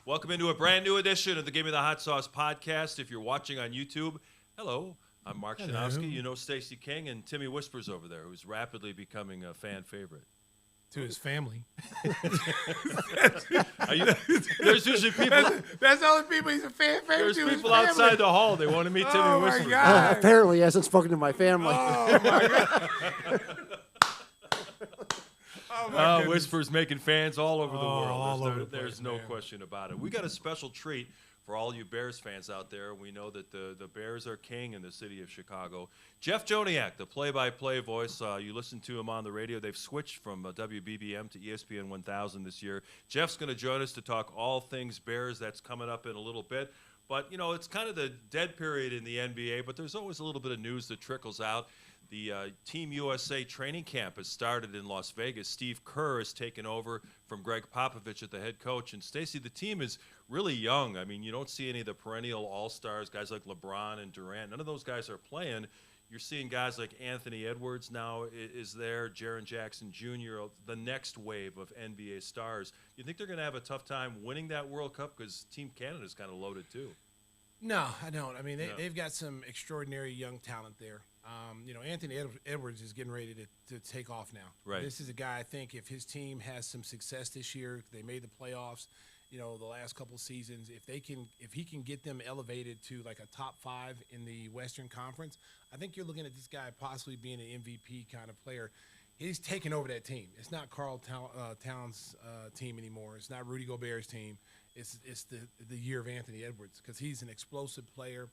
Welcome into a brand new edition of the Gimme the Hot Sauce podcast. If you're watching on YouTube, hello. I'm Mark Shanowski. You know Stacey King and Timmy Whispers over there, who's rapidly becoming a fan favorite. To his family. There's usually people. That's the only people he's a fan favorite. There's people outside the hall. They want to meet Timmy Whispers. My God. Apparently, he hasn't spoken to my family. Oh my God. Whispers making fans all over the world. All over the place, there's no man. question about it. We got a special treat for all you Bears fans out there. We know that the Bears are king in the city of Chicago. Jeff Joniak, the play-by-play voice, you listen to him on the radio. They've switched from WBBM to ESPN 1000 this year. Jeff's going to join us to talk all things Bears. That's coming up in a little bit. But, you know, it's kind of the dead period in the NBA, but there's always a little bit of news that trickles out. The Team USA training camp has started in Las Vegas. Steve Kerr has taken over from Greg Popovich at the head coach. And, Stacey, the team is really young. I mean, you don't see any of the perennial all-stars, guys like LeBron and Durant. None of those guys are playing. You're seeing guys like Anthony Edwards now is there, Jaren Jackson Jr., the next wave of NBA stars. You think they're going to have a tough time winning that World Cup because Team Canada's kind of loaded too? No, I don't. I mean, they've got some extraordinary young talent there. You know, Anthony Edwards is getting ready to take off now. Right. This is a guy, I think, if his team has some success this year, they made the playoffs, you know, the last couple of seasons, if he can get them elevated to like a top 5 in the Western Conference, I think you're looking at this guy possibly being an MVP kind of player. He's taking over that team. It's not Karl Towns' team anymore. It's not Rudy Gobert's team. It's the year of Anthony Edwards because he's an explosive player.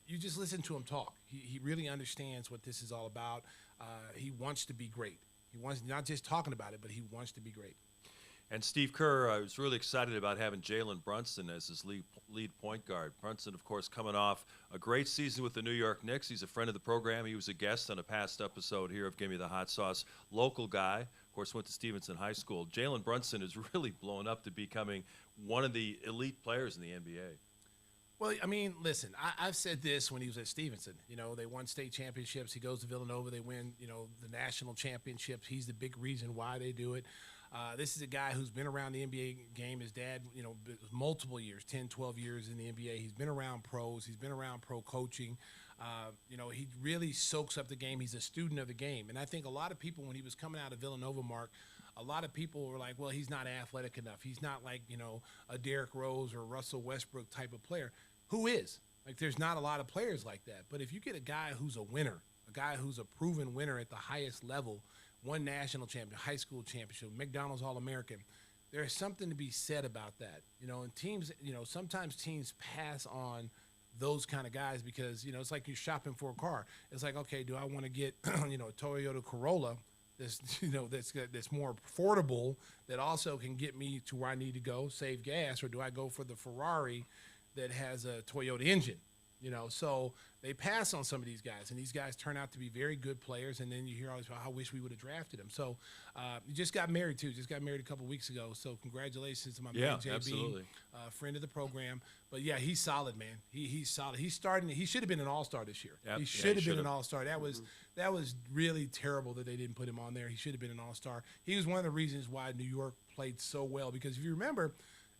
You just listen to him talk. He really understands what this is all about. He wants to be great. He wants not just talking about it, but he wants to be great. And Steve Kerr was really excited about having Jalen Brunson as his lead point guard. Brunson, of course, coming off a great season with the New York Knicks. He's a friend of the program. He was a guest on a past episode here of Gimme the Hot Sauce. Local guy, of course, went to Stevenson High School. Jalen Brunson is really blown up to becoming one of the elite players in the NBA. Well, I mean, listen, I've said this when he was at Stevenson. You know, they won state championships. He goes to Villanova. They win, you know, the national championships. He's the big reason why they do it. This is a guy who's been around the NBA game. His dad, you know, multiple years, 10, 12 years in the NBA. He's been around pros. He's been around pro coaching. You know, he really soaks up the game. He's a student of the game. And I think a lot of people, when he was coming out of Villanova, Mark, a lot of people were like, well, he's not athletic enough. He's not like, you know, a Derrick Rose or Russell Westbrook type of player. Who is? Like, there's not a lot of players like that. But if you get a guy who's a winner, a guy who's a proven winner at the highest level, won national champion, high school championship, McDonald's All-American, there is something to be said about that. You know, and teams, you know, sometimes teams pass on those kind of guys because, you know, it's like you're shopping for a car. It's like, okay, do I want to get, you know, a Toyota Corolla that's, you know, that's more affordable that also can get me to where I need to go, save gas, or do I go for the Ferrari that has a Toyota engine? You know, so they pass on some of these guys, and these guys turn out to be very good players, and then you hear all this, I wish we would have drafted him. So you just got married, too. Just got married a couple weeks ago, so congratulations to my man, JB, absolutely. Friend of the program. But, yeah, he's solid, man. He's solid. He's starting. He should have been an all-star this year. Yep. He should have been an all-star. That was really terrible that they didn't put him on there. He should have been an all-star. He was one of the reasons why New York played so well because if you remember,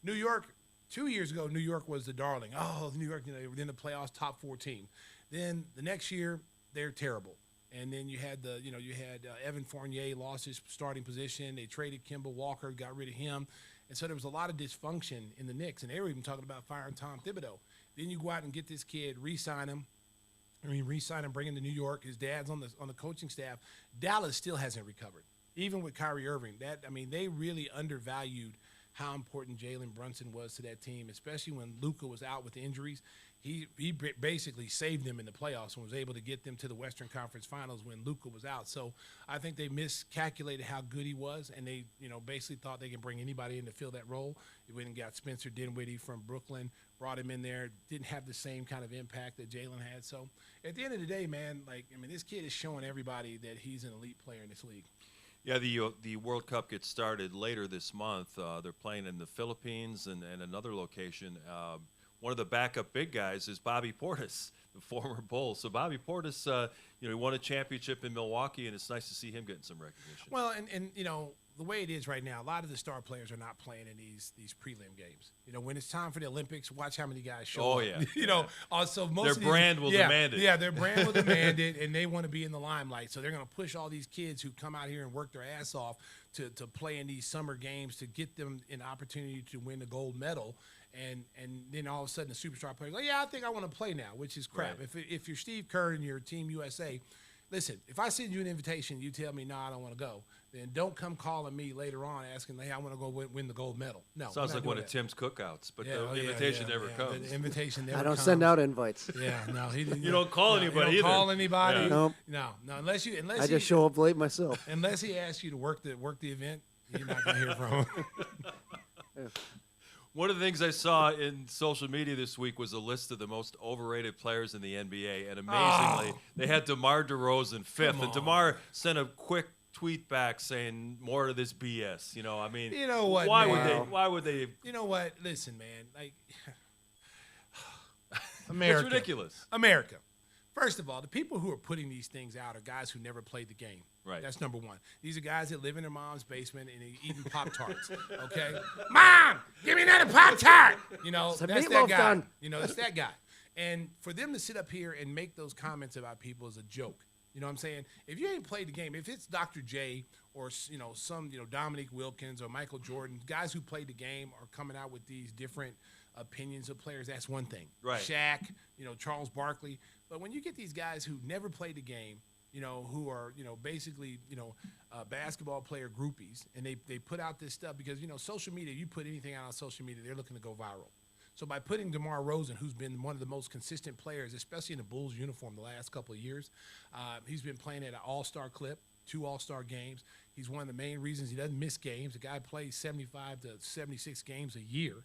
New York – 2 years ago, New York was the darling. Oh, New York, you know, they were in the playoffs, top 4 team. Then the next year, they're terrible. And then you had Evan Fournier lost his starting position. They traded Kemba Walker, got rid of him. And so there was a lot of dysfunction in the Knicks. And they were even talking about firing Tom Thibodeau. Then you go out and get this kid, re-sign him, bring him to New York. His dad's on the coaching staff. Dallas still hasn't recovered, even with Kyrie Irving. They really undervalued how important Jalen Brunson was to that team, especially when Luka was out with injuries. He basically saved them in the playoffs and was able to get them to the Western Conference Finals when Luka was out. So I think they miscalculated how good he was, and they, you know, basically thought they could bring anybody in to fill that role. They went and got Spencer Dinwiddie from Brooklyn, brought him in there, didn't have the same kind of impact that Jalen had. So at the end of the day, man, this kid is showing everybody that he's an elite player in this league. Yeah, the World Cup gets started later this month. They're playing in the Philippines and another location. one of the backup big guys is Bobby Portis, the former Bull. So Bobby Portis, he won a championship in Milwaukee, and it's nice to see him getting some recognition. Well, and the way it is right now, a lot of the star players are not playing in these prelim games. When it's time for the Olympics, watch how many guys show up. Yeah. Also most their of these, brand will demand it. Yeah, their brand will demand it, and they want to be in the limelight. So they're going to push all these kids who come out here and work their ass off to play in these summer games to get them an opportunity to win the gold medal. And then all of a sudden the superstar players like, yeah, I think I want to play now, which is crap. Right. If you're Steve Kerr and you're Team USA, listen, if I send you an invitation, you tell me, no, I don't want to go, then don't come calling me later on asking, hey, I want to go win the gold medal. No. Sounds like one of Tim's cookouts, but the invitation never comes. The invitation never I don't comes. send out invites. Yeah, no. He didn't. You don't call anybody You don't either. call anybody. Yeah. Nope. No, unless I just show up late myself. Unless he asks you to work the event, you're not going to hear from him. One of the things I saw in social media this week was a list of the most overrated players in the NBA, and amazingly, they had DeMar DeRozan fifth. Come And DeMar sent a quick tweet back saying more of this BS. You know what? Why would they? You know what? Listen, man. Like, America. It's ridiculous. America. First of all, the people who are putting these things out are guys who never played the game. Right. That's number one. These are guys that live in their mom's basement and they eating Pop-Tarts, okay? Mom, give me another Pop-Tart! That's that meatloaf guy. done. It's that guy. And for them to sit up here and make those comments about people is a joke. You know what I'm saying? If you ain't played the game, if it's Dr. J or, some, Dominique Wilkins or Michael Jordan, guys who played the game are coming out with these different opinions of players, that's one thing. Right. Shaq, Charles Barkley. But when you get these guys who never played the game, who are, basically, basketball player groupies, and they put out this stuff because, social media, you put anything out on social media, they're looking to go viral. So by putting DeMar DeRozan, who's been one of the most consistent players, especially in the Bulls uniform the last couple of years, he's been playing at an all-star clip, 2 all-star games. He's one of the main reasons he doesn't miss games. The guy plays 75 to 76 games a year.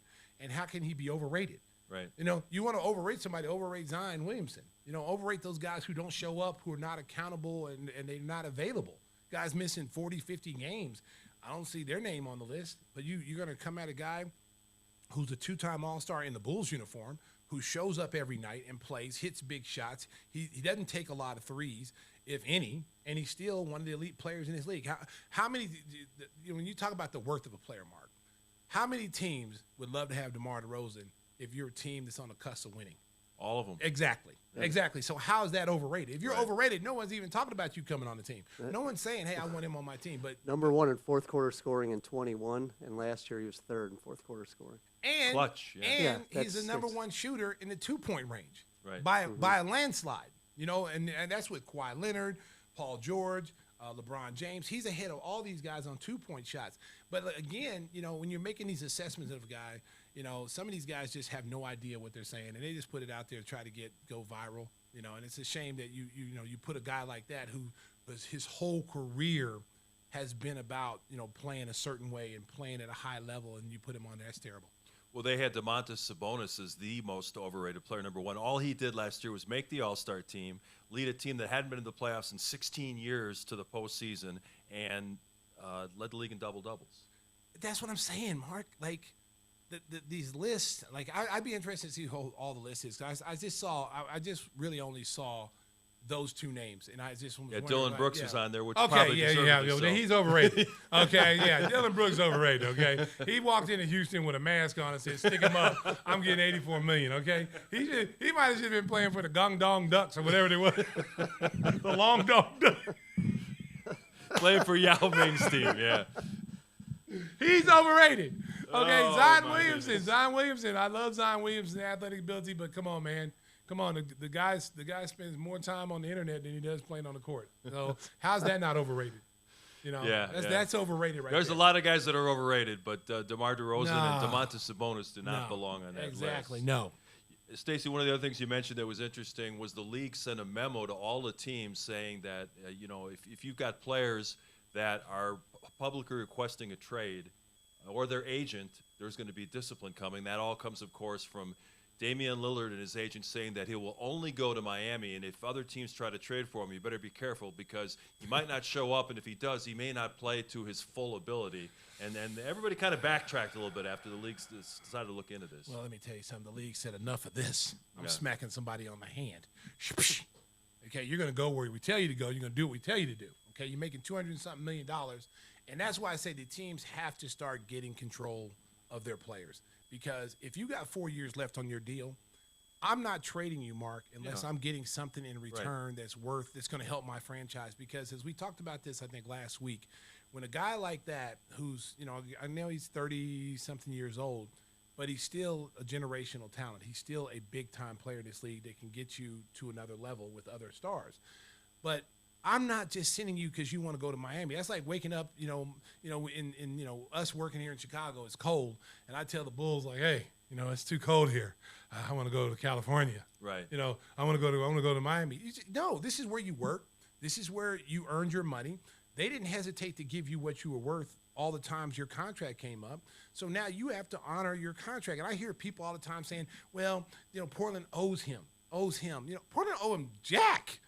And how can he be overrated? Right. You want to overrate somebody, overrate Zion Williamson. Overrate those guys who don't show up, who are not accountable, and they're not available. Guys missing 40, 50 games. I don't see their name on the list. But you're going to come at a guy who's a 2-time All-Star in the Bulls uniform, who shows up every night and plays, hits big shots. He doesn't take a lot of threes, if any, and he's still one of the elite players in his league. How many, when you talk about the worth of a player, Mark, how many teams would love to have DeMar DeRozan if you're a team that's on the cusp of winning? All of them. Exactly. Yeah. Exactly. So how is that overrated? If you're Right. overrated, no one's even talking about you coming on the team. Right. No one's saying, hey, I want him on my team. But number one in fourth quarter scoring in 21, and last year he was third in fourth quarter scoring. And, Clutch. Yeah. And Yeah, he's the number one shooter in the 2-point range. Right. By a landslide. And that's with Kawhi Leonard, Paul George, LeBron James. He's ahead of all these guys on 2-point shots. But again, when you're making these assessments of a guy, some of these guys just have no idea what they're saying, and they just put it out there to try to go viral. And it's a shame that you put a guy like that who was his whole career has been about playing a certain way and playing at a high level, and you put him on there. That's terrible. Well, they had Domantas Sabonis as the most overrated player, number one. All he did last year was make the All-Star team, lead a team that hadn't been in the playoffs in 16 years to the postseason, and led the league in double-doubles. That's what I'm saying, Mark. Like, these lists, like, I'd be interested to see who all the lists is. I just really only saw those 2 names, and I just was Dylan Brooks is on there, which okay, probably yeah, so. He's overrated. Okay, yeah, Dylan Brooks overrated. Okay, he walked into Houston with a mask on and said, "Stick him up. I'm getting $84 million." Okay, he might have just been playing for the Gong Dong Ducks or whatever they was, the Long Dong Ducks. Playing for Yao Ming's team, yeah. He's overrated. Okay, Oh, Zion my Williamson. goodness. Zion Williamson. I love Zion Williamson's athletic ability, but come on, man. Come on, the guy spends more time on the internet than he does playing on the court. So how's that not overrated? That's overrated right There's there. a lot of guys that are overrated, but DeMar DeRozan and No. Domantas Sabonis do not belong on that exactly. list. No. Stacey, one of the other things you mentioned that was interesting was the league sent a memo to all the teams saying that, if you've got players that are publicly requesting a trade or their agent, there's going to be discipline coming. That all comes, of course, from Damian Lillard and his agent saying that he will only go to Miami, and if other teams try to trade for him, you better be careful because he might not show up, and if he does, he may not play to his full ability. And then everybody kind of backtracked a little bit after the league decided to look into this. Well, let me tell you something. The league said enough of this. I'm smacking somebody on the hand. Okay, you're going to go where we tell you to go. You're going to do what we tell you to do. Okay, you're making $200-something million, and that's why I say the teams have to start getting control of their players. Because if you got 4 years left on your deal, I'm not trading you, Mark, unless I'm getting something in return that's going to help my franchise. Because as we talked about this, I think last week, when a guy like that, who's, I know he's 30-something years old, but he's still a generational talent. He's still a big-time player in this league that can get you to another level with other stars. But I'm not just sending you because you want to go to Miami. That's like waking up, in us working here in Chicago, it's cold, and I tell the Bulls like, hey, it's too cold here. I want to go to California. Right. I want to go to Miami. No, this is where you work. This is where you earned your money. They didn't hesitate to give you what you were worth all the times your contract came up. So now you have to honor your contract. And I hear people all the time saying, well, Portland owes him. Portland owe him jack.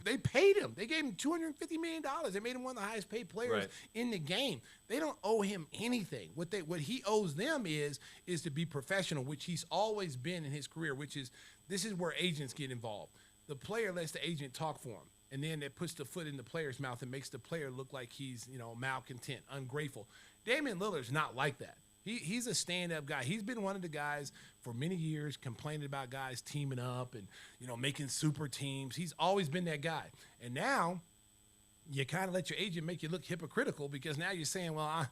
They paid him. They gave him $250 million. They made him one of the highest paid players in the game. They don't owe him anything. What he owes them is to be professional, which he's always been in his career, this is where agents get involved. The player lets the agent talk for him, and then it puts the foot in the player's mouth and makes the player look like he's malcontent, ungrateful. Damian Lillard's not like that. He's a stand-up guy. He's been one of the guys for many years complaining about guys teaming up and, making super teams. He's always been that guy. And now you kind of let your agent make you look hypocritical because now you're saying, well,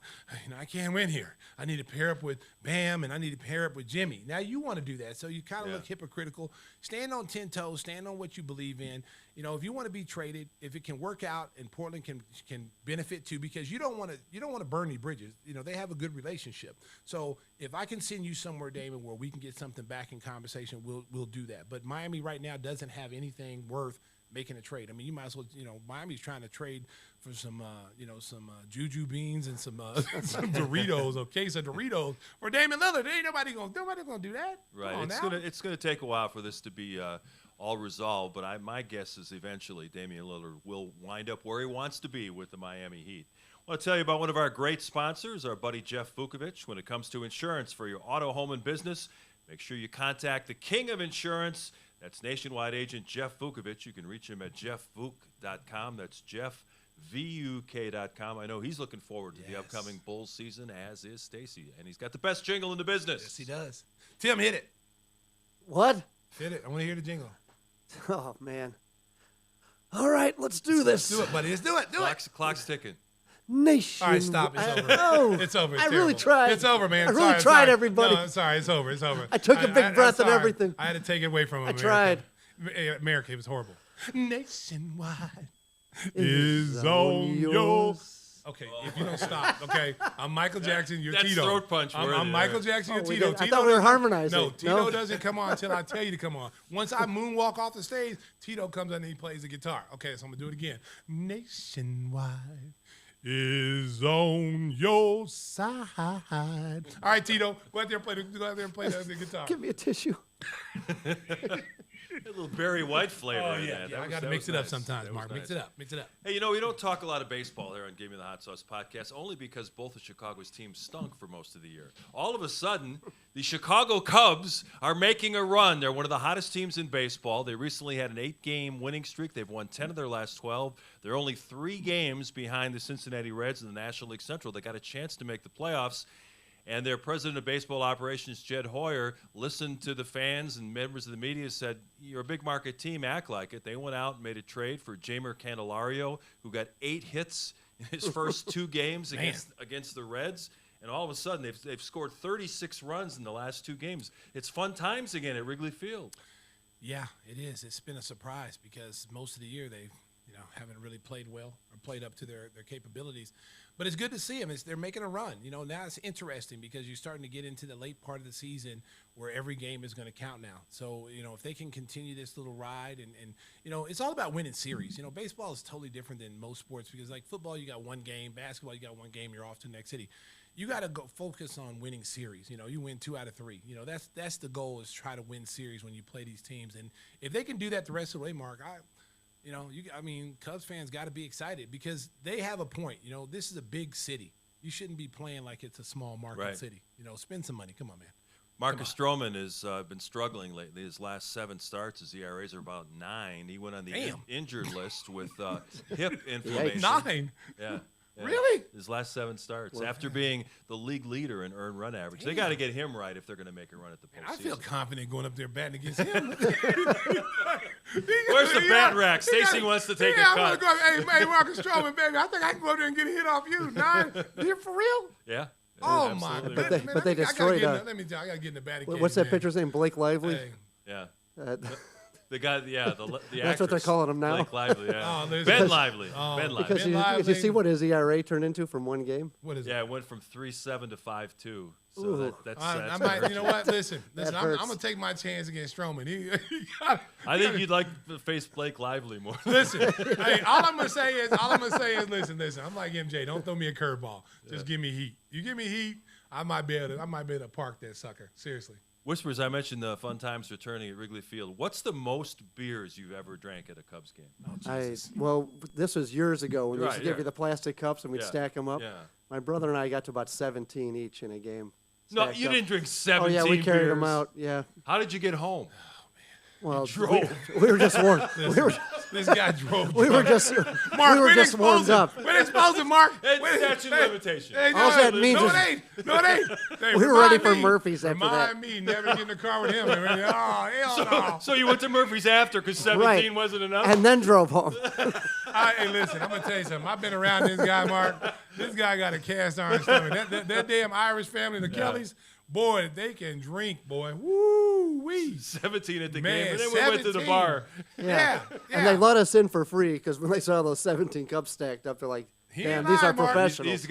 I can't win here. I need to pair up with Bam and I need to pair up with Gimme. Now you want to do that. So you kind of look hypocritical. Stand on 10 toes. Stand on what you believe in. If you want to be traded, if it can work out and Portland can benefit too, because you don't want to burn any bridges. They have a good relationship. So if I can send you somewhere, Damon, where we can get something back in conversation, we'll do that. But Miami right now doesn't have anything worth making a trade. I mean, you might as well, Miami's trying to trade for some juju beans and some Doritos, a case of Doritos for Damian Lillard. Ain't nobody gonna do that. Right. It's gonna take a while for this to be all resolved, but my guess is eventually Damian Lillard will wind up where he wants to be with the Miami Heat. I want to tell you about one of our great sponsors, our buddy Jeff Vukovic. When it comes to insurance for your auto, home, and business, make sure you contact the king of insurance. That's nationwide agent Jeff Vukovic. You can reach him at jeffvuk.com. That's jeffvuk.com. I know he's looking forward to the upcoming Bulls season, as is Stacey. And he's got the best jingle in the business. Yes, he does. Tim, hit it. What? Hit it. I want to hear the jingle. Oh, man. All right, let's do this. Let's do it, buddy. Let's do it. Clock's ticking. Nation. All right, stop. It's over. No. It's over. It's I terrible. really tried. It's over, man. I really tried, everybody. No, sorry. It's over. It's over. I took a big breath and everything. I had to take it away from him. I tried. America, it was horrible. Nationwide is on yours. Okay, if you don't stop, okay. I'm Michael Jackson, you're That's Tito. throat punch. I'm Michael Jackson, you're Tito. I thought we were harmonizing. No, Tito doesn't come on until I tell you to come on. Once I moonwalk off the stage, Tito comes on and he plays the guitar. Okay, so I'm going to do it again. Nationwide is on your side. All right, Tito, go out there and play the guitar. Give me a tissue. A little Barry White flavor in that. I got to mix it up sometimes, Mark. Mix it up. Hey, we don't talk a lot of baseball here on Give Me the Hot Sauce podcast, only because both of Chicago's teams stunk for most of the year. All of a sudden, the Chicago Cubs are making a run. They're one of the hottest teams in baseball. They recently had an 8-game winning streak. They've won 10 of their last 12. They're only 3 games behind the Cincinnati Reds in the National League Central. They got a chance to make the playoffs. And their president of baseball operations, Jed Hoyer, listened to the fans and members of the media, said, you're a big market team, act like it. They went out and made a trade for Jeimer Candelario, who got 8 hits in his first 2 games against the Reds. And all of a sudden, they've scored 36 runs in the last 2 games. It's fun times again at Wrigley Field. Yeah, it is. It's been a surprise because most of the year they haven't really played well or played up to their capabilities. But it's good to see them. They're making a run. Now it's interesting because you're starting to get into the late part of the season where every game is going to count now. So, if they can continue this little ride and it's all about winning series. Baseball is totally different than most sports because like football, you got one game. Basketball, you got one game. You're off to the next city. you got to go focus on winning series. You know, you win 2 out of 3. You know, that's the goal, is try to win series when you play these teams. And if they can do that the rest of the way, Mark, Cubs fans got to be excited because they have a point. You know, this is a big city. You shouldn't be playing like it's a small market city. You know, spend some money. Come on, man. Marcus Stroman has been struggling lately. His last 7 starts, his ERAs are about 9. He went on the injured list with hip inflammation. 9? Yeah. Really? His last 7 starts after being the league leader in earned run average. They got to get him right if they're going to make a run at the postseason. I feel confident going up there batting against him. Where's the bat rack? Stacey wants to take a cut. I want to go. Hey, Marcus Stroman, baby, I think I can go up there and get a hit off you. 9? You're for real? Yeah. Oh my Absolutely. But they destroyed. Let me tell you, I got to get in the batting cage. What's that pitcher's name? Blake Lively. Hey. Yeah. Uh, The guy, the That's what they're actress, calling him now. Blake Lively, yeah. Oh, Ben Lively. Ben Lively. Because did you see what his ERA turned into from one game? What is it? Yeah, it went from 3.7 to 5.2. So Ooh. that's I might, you know what? Listen, I'm hurts. going to take my chance against Stroman. I think you'd like to face Blake Lively more. Listen, hey, all I'm gonna say is, listen. I'm like MJ. Don't throw me a curveball. Just give me heat. You give me heat, I might be able to park that sucker. Seriously. Whispers, I mentioned the fun times returning at Wrigley Field. What's the most beers you've ever drank at a Cubs game? Well, this was years ago when they used to give yeah. you the plastic cups and we'd Yeah, stack them up. yeah. My brother and I got to about 17 each in a game. No, stacked you up. didn't drink Oh 17 yeah, we carried beers. them out. Yeah. How did you get home? Well, drove. we were just warmed. This guy drove. We were just Mark, we were just warmed up. We're exposing Mark. It's statute of limitation. All that means no, is- it ain't. No, it ain't. Hey, We were ready remind for me. Murphy's after that. Remind me never to get in the car with him. Oh, hell no. So you went to Murphy's after because 17 Right. wasn't enough? And then drove home. Hey, listen, I'm going to tell you something. I've been around this guy, Mark. This guy got a cast iron stomach. That damn Irish family, the Kellys, boy, they can drink, boy. Woo-wee. 17 at the Man, game, and then we went to the 17. bar. Yeah. And they let us in for free because when they saw those 17 cups stacked up, they're like, He damn, and these I, are Mark, professionals.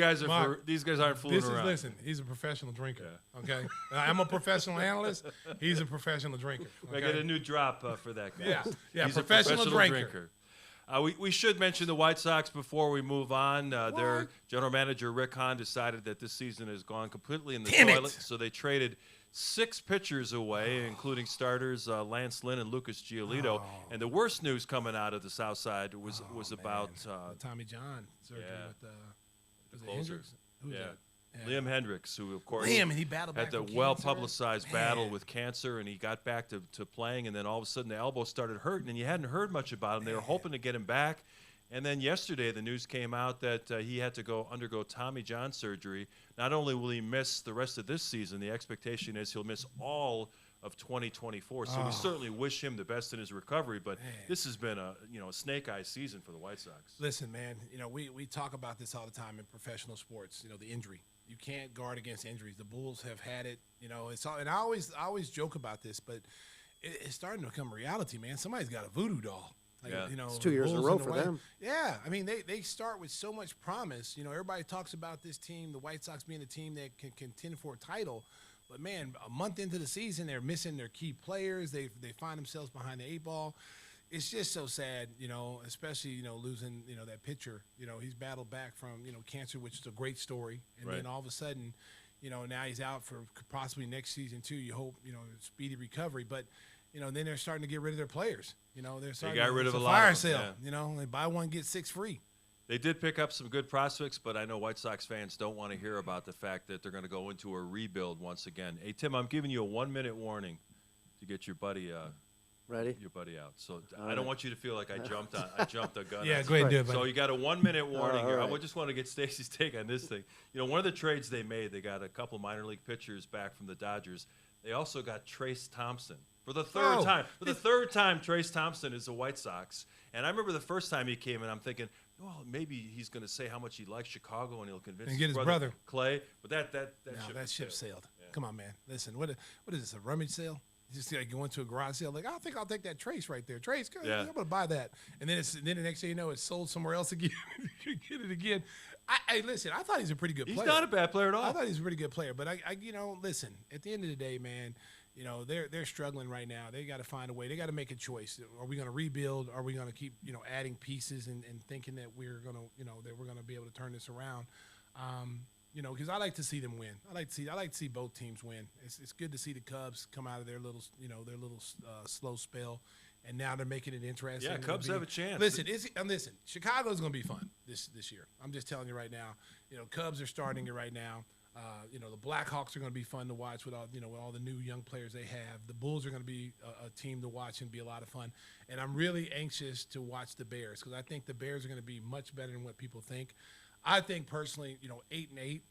These guys aren't fooling around. Listen, he's a professional drinker, okay? I'm a professional analyst. He's a professional drinker, I okay? get a new drop for that guy. Yeah, He's professional a drinker. We should mention the White Sox before we move on. Their general manager, Rick Hahn, decided that this season has gone completely in the toilet. So they traded 6 pitchers away, including starters Lance Lynn and Lucas Giolito. And the worst news coming out of the South Side was about Tommy John surgery with was it closer. Hendricks? Who was that? Liam Hendricks, who, of course, Liam, and he battled back had the from cancer. well-publicized battle Man. with cancer, and he got back to playing, and then all of a sudden the elbow started hurting, and you hadn't heard much about him. They were hoping to get him back, and then yesterday the news came out that he had to undergo Tommy John surgery. Not only will he miss the rest of this season, the expectation is he'll miss all of 2024. So we certainly wish him the best in his recovery, but this has been a snake eye season for the White Sox. Listen, man, we talk about this all the time in professional sports, the injury. You can't guard against injuries. The Bulls have had it, it's all, and I always joke about this, but it's starting to become reality, man. Somebody's got a voodoo doll. Like, It's 2 years in a row for them. Yeah, I mean, they start with so much promise. Everybody talks about this team, the White Sox being a team that can contend for a title. But, man, a month into the season, they're missing their key players. They find themselves behind the 8 ball. It's just so sad, especially, losing, that pitcher. He's battled back from, cancer, which is a great story. And then all of a sudden, now he's out for possibly next season, too. You hope, speedy recovery. But, then they're starting to get rid of their players. They're starting got rid of a lot fire of them, sale. They buy one, get 6 free. They did pick up some good prospects, but I know White Sox fans don't want to hear about the fact that they're going to go into a rebuild once again. Hey, Tim, I'm giving you a 1-minute warning to get your buddy Ready? Your buddy out. So I don't want you to feel like I jumped the gun. Yeah, go ahead and do it, buddy. So you got a 1-minute warning here. right. I just want to get Stacey's take on this thing. One of the trades they made, they got a couple minor league pitchers back from the Dodgers. They also got Trace Thompson. For the third time. For the third time, Trace Thompson is the White Sox. And I remember the first time he came in, I'm thinking, well, maybe he's going to say how much he likes Chicago and he'll convince And get his brother. Clay. But that ship sailed. Yeah. Come on, man. Listen, what is this, a rummage sale? Just like going to a garage sale, like I think I'll take that Trace right there. Trace, I'm gonna buy that. And then the next thing you know, it's sold somewhere else again. You get it again. Listen, I thought he's a pretty good player. He's not a bad player at all. I thought he was a pretty good player, but listen. At the end of the day, man, they're struggling right now. They got to find a way. They got to make a choice. Are we going to rebuild? Are we going to keep adding pieces and thinking that we're going to that we're going to be able to turn this around? because I like to see them win. I like to see both teams win. It's good to see the Cubs come out of their little slow spell, and now they're making it interesting. Yeah, Cubs have a chance. Listen, Chicago's going to be fun this year. I'm just telling you right now. Cubs are starting it right now. The Blackhawks are going to be fun to watch with all the new young players they have. The Bulls are going to be a team to watch and be a lot of fun. And I'm really anxious to watch the Bears because I think the Bears are going to be much better than what people think. I think personally, 8-8,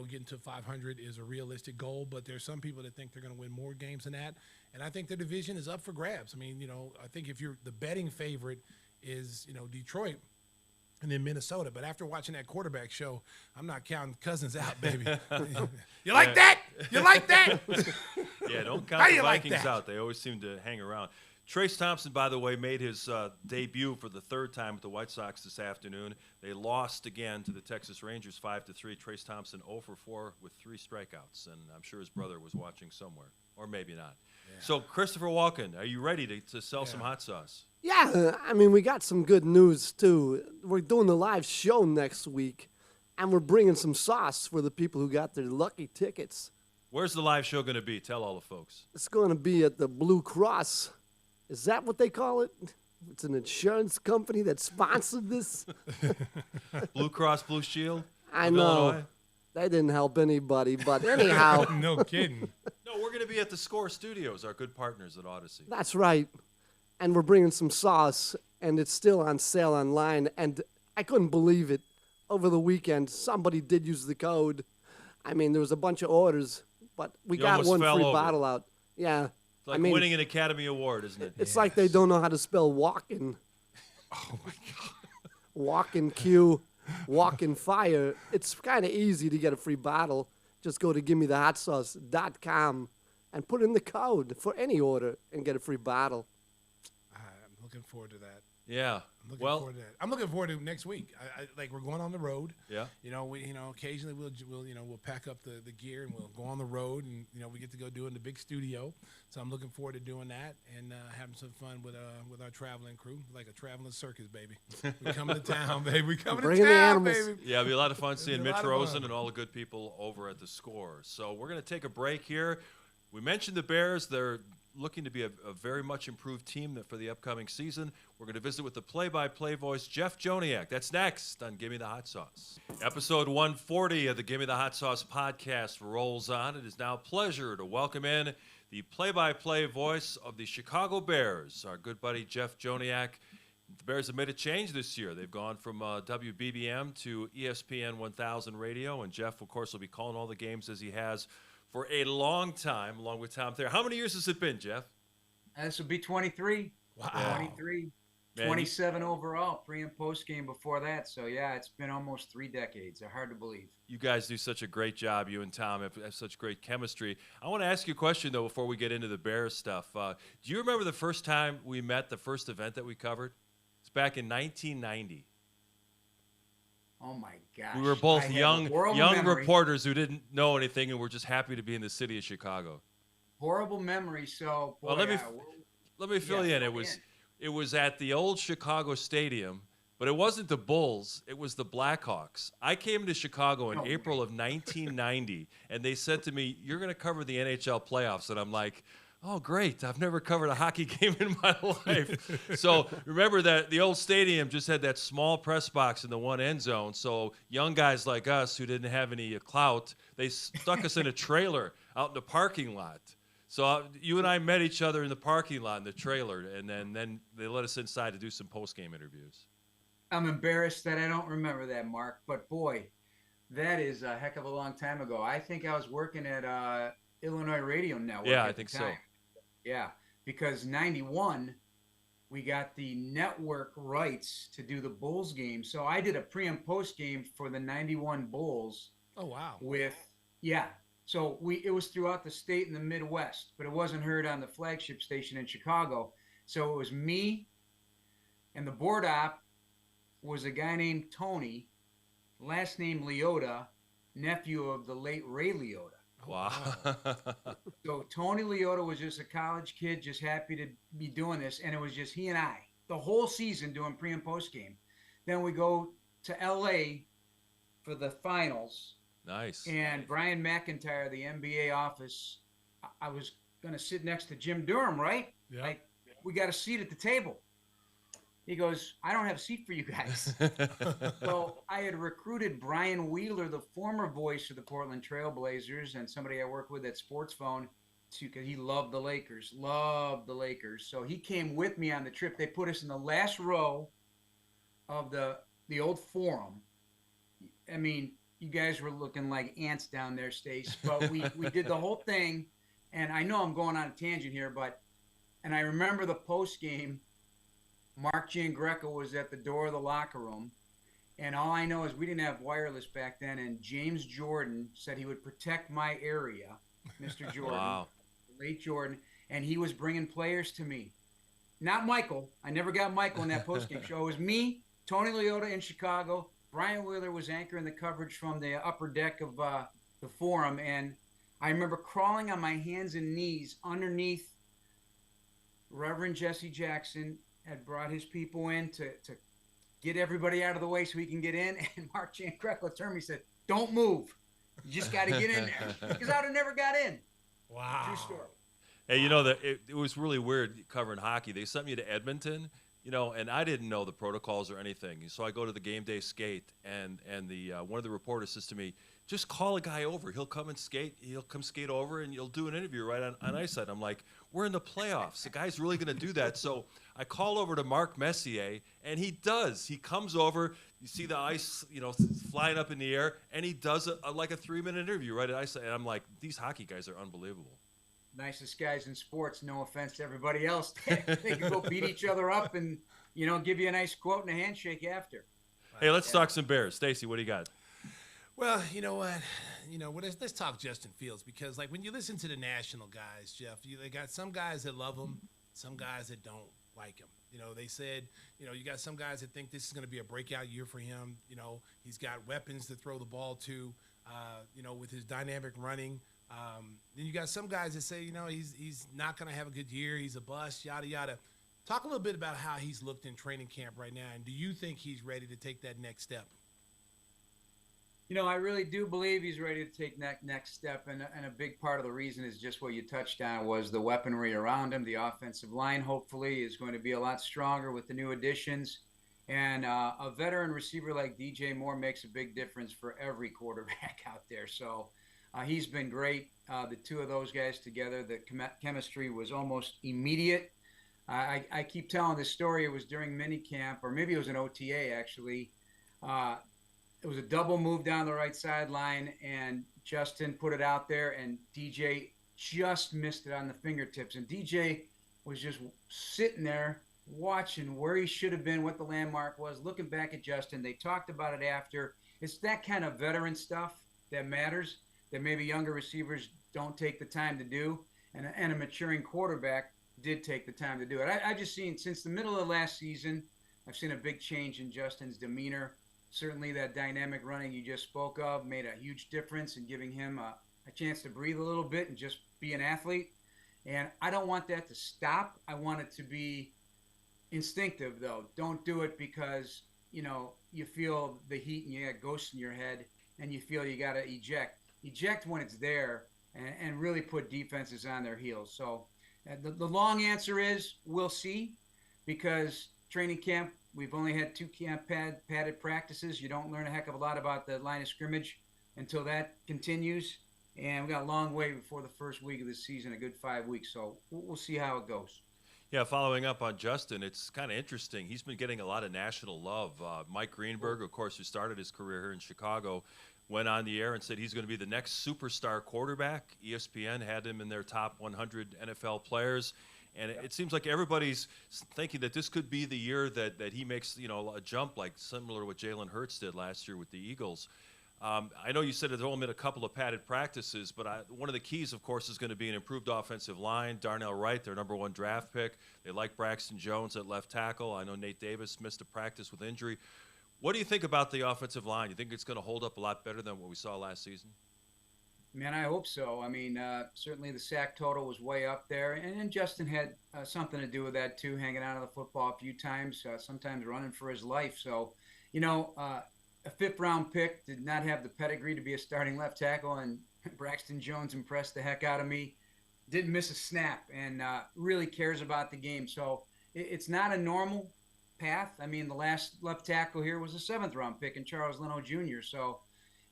getting to 500 is a realistic goal. But there's some people that think they're going to win more games than that. And I think the division is up for grabs. I mean, I think if the betting favorite is, Detroit. And then Minnesota. But after watching that quarterback show, I'm not counting Cousins out, baby. You like that? You like that? Yeah, don't count the Vikings out. They always seem to hang around. Trace Thompson, by the way, made his debut for the third time with the White Sox this afternoon. They lost again to the Texas Rangers 5-3. Trace Thompson 0 for 4 with 3 strikeouts. And I'm sure his brother was watching somewhere. Or maybe not. Yeah. So, Christopher Walken, are you ready to sell some hot sauce? Yeah, we got some good news, too. We're doing the live show next week, and we're bringing some sauce for the people who got their lucky tickets. Where's the live show going to be? Tell all the folks. It's going to be at the Blue Cross. Is that what they call it? It's an insurance company that sponsored this. Blue Cross Blue Shield? I know. Illinois? They didn't help anybody, but anyhow. No kidding. No, we're going to be at the Score Studios, our good partners at Odyssey. That's right. And we're bringing some sauce, and it's still on sale online. And I couldn't believe it. Over the weekend, somebody did use the code. There was a bunch of orders, but we got one free bottle out. Yeah. It's like winning an Academy Award, isn't it? It's like they don't know how to spell walking. Oh, my God. Walking Q, walking fire. It's kind of easy to get a free bottle. Just go to GimmeTheHotSauce.com and put in the code for any order and get a free bottle. I'm looking forward to that. Yeah. I'm looking forward to next week. We're going on the road. Yeah. Occasionally we'll pack up the gear and we'll go on the road and we get to go do it in the big studio. So I'm looking forward to doing that and having some fun with our traveling crew, like a traveling circus, baby. We coming to town, baby. We coming to town, baby. Yeah, it'll be a lot of fun seeing Mitch Rosen and all the good people over at the Score. So we're going to take a break here. We mentioned the Bears. They're looking to be a very much improved team for the upcoming season. We're going to visit with the play-by-play voice, Jeff Joniak. That's next on Gimme the Hot Sauce. Episode 140 of the Gimme the Hot Sauce podcast rolls on. It is now a pleasure to welcome in the play-by-play voice of the Chicago Bears, our good buddy Jeff Joniak. The Bears have made a change this year. They've gone from WBBM to ESPN 1000 radio, and Jeff, of course, will be calling all the games as he has for a long time, along with Tom Thayer. How many years has it been, Jeff? This will be 23. Wow. 23. 27 overall, pre and post game before that. So, yeah, it's been almost 3 decades. They're hard to believe. You guys do such a great job. You and Tom have such great chemistry. I want to ask you a question, though, before we get into the Bears stuff. Do you remember the first time we met, the first event that we covered? It's back in 1990. Oh, my gosh. We were both young reporters who didn't know anything and were just happy to be in the city of Chicago. Horrible memory. So, boy, well, let me fill you in. It was at the old Chicago Stadium, but it wasn't the Bulls. It was the Blackhawks. I came to Chicago in April of 1990, and they said to me, "You're going to cover the NHL playoffs." And I'm like, oh, great. I've never covered a hockey game in my life. So remember that the old stadium just had that small press box in the one end zone. So young guys like us who didn't have any clout, they stuck us in a trailer out in the parking lot. So you and I met each other in the parking lot in the trailer, and then they let us inside to do some post-game interviews. I'm embarrassed that I don't remember that, Mark. But, boy, that is a heck of a long time ago. I think I was working at Illinois Radio Network. Yeah, I think so. Yeah, because 91, we got the network rights to do the Bulls game. So I did a pre and post game for the 91 Bulls. Oh, wow. So it was throughout the state and the Midwest, but it wasn't heard on the flagship station in Chicago. So it was me, and the board op was a guy named Tony, last name Liotta, nephew of the late Ray Liotta. Wow. So Tony Liotta was just a college kid, just happy to be doing this, and it was just he and I the whole season doing pre and post game. Then we go to L.A. for the finals. Nice. And Brian McIntyre, the NBA office, I was going to sit next to Jim Durham, right? Yeah. Like, we got a seat at the table. He goes, I don't have a seat for you guys. So I had recruited Brian Wheeler, the former voice of the Portland Trail Blazers, and somebody I worked with at Sports Phone, because he loved the Lakers. So he came with me on the trip. They put us in the last row of the old Forum. I mean, you guys were looking like ants down there, Stace. But we did the whole thing. And I know I'm going on a tangent here, and I remember the post game. Mark Giangreco was at the door of the locker room. And all I know is we didn't have wireless back then. And James Jordan said he would protect my area, Mr. Jordan, Wow. late Jordan. And he was bringing players to me. Not Michael. I never got Michael in that postgame show. It was me, Tony Leota in Chicago. Brian Wheeler was anchoring the coverage from the upper deck of the Forum. And I remember crawling on my hands and knees underneath Reverend Jesse Jackson. Had brought his people in to get everybody out of the way so he can get in. And Mark Giangreco turned to me and said, don't move. You just got to get in there. Because I would have never got in. Wow. True story. Hey, it was really weird covering hockey. They sent me to Edmonton, and I didn't know the protocols or anything. So I go to the game day skate, and the one of the reporters says to me, just call a guy over. He'll come and skate. He'll come skate over, and you'll do an interview right on ice side. I'm like, we're in the playoffs. The guy's really going to do that. So I call over to Mark Messier, and he does. He comes over. You see the ice, flying up in the air, and he does like a 3-minute interview right at ice side. And I'm like, these hockey guys are unbelievable. Nicest guys in sports, no offense to everybody else. They can go beat each other up and, give you a nice quote and a handshake after. Hey, let's talk some Bears. Stacey, what do you got? Well, you know what? Let's talk Justin Fields, because like when you listen to the national guys, Jeff, they got some guys that love him, some guys that don't like him. They said, you got some guys that think this is going to be a breakout year for him. He's got weapons to throw the ball to, with his dynamic running. Then you got some guys that say, he's not going to have a good year. He's a bust, yada, yada. Talk a little bit about how he's looked in training camp right now. And do you think he's ready to take that next step? I really do believe he's ready to take that next step. And a big part of the reason is just what you touched on, was the weaponry around him. The offensive line, hopefully, is going to be a lot stronger with the new additions. And a veteran receiver like DJ Moore makes a big difference for every quarterback out there. So he's been great. The two of those guys together, the chemistry was almost immediate. I keep telling this story. It was during minicamp, or maybe it was an OTA, actually. It was a double move down the right sideline, and Justin put it out there, and DJ just missed it on the fingertips. And DJ was just sitting there watching where he should have been, what the landmark was, looking back at Justin. They talked about it after. It's that kind of veteran stuff that matters, that maybe younger receivers don't take the time to do, and a maturing quarterback did take the time to do it. I just seen, since the middle of last season, I've seen a big change in Justin's demeanor. Certainly that dynamic running you just spoke of made a huge difference in giving him a chance to breathe a little bit and just be an athlete. And I don't want that to stop. I want it to be instinctive, though. Don't do it because, you feel the heat and you got ghosts in your head and you feel you got to eject. Eject when it's there, and really put defenses on their heels. So the long answer is we'll see, because training camp, we've only had 2 camp padded practices. You don't learn a heck of a lot about the line of scrimmage until that continues. And we got a long way before the first week of the season, a good 5 weeks. So we'll see how it goes. Yeah, following up on Justin, it's kind of interesting. He's been getting a lot of national love. Mike Greenberg, of course, who started his career here in Chicago, went on the air and said he's going to be the next superstar quarterback. ESPN had him in their top 100 NFL players. And it seems like everybody's thinking that this could be the year that he makes, a jump, like similar to what Jalen Hurts did last year with the Eagles. I know you said there's only been a couple of padded practices, but one of the keys, of course, is going to be an improved offensive line. Darnell Wright, their number 1 draft pick. They like Braxton Jones at left tackle. I know Nate Davis missed a practice with injury. What do you think about the offensive line? You think it's going to hold up a lot better than what we saw last season? Man, I hope so. I mean, certainly the sack total was way up there, and Justin had something to do with that too, hanging out of the football a few times, sometimes running for his life. So, a fifth-round pick, did not have the pedigree to be a starting left tackle, and Braxton Jones impressed the heck out of me. Didn't miss a snap, and really cares about the game. So it's not a normal path. I mean, the last left tackle here was a seventh-round pick in Charles Leno Jr. So,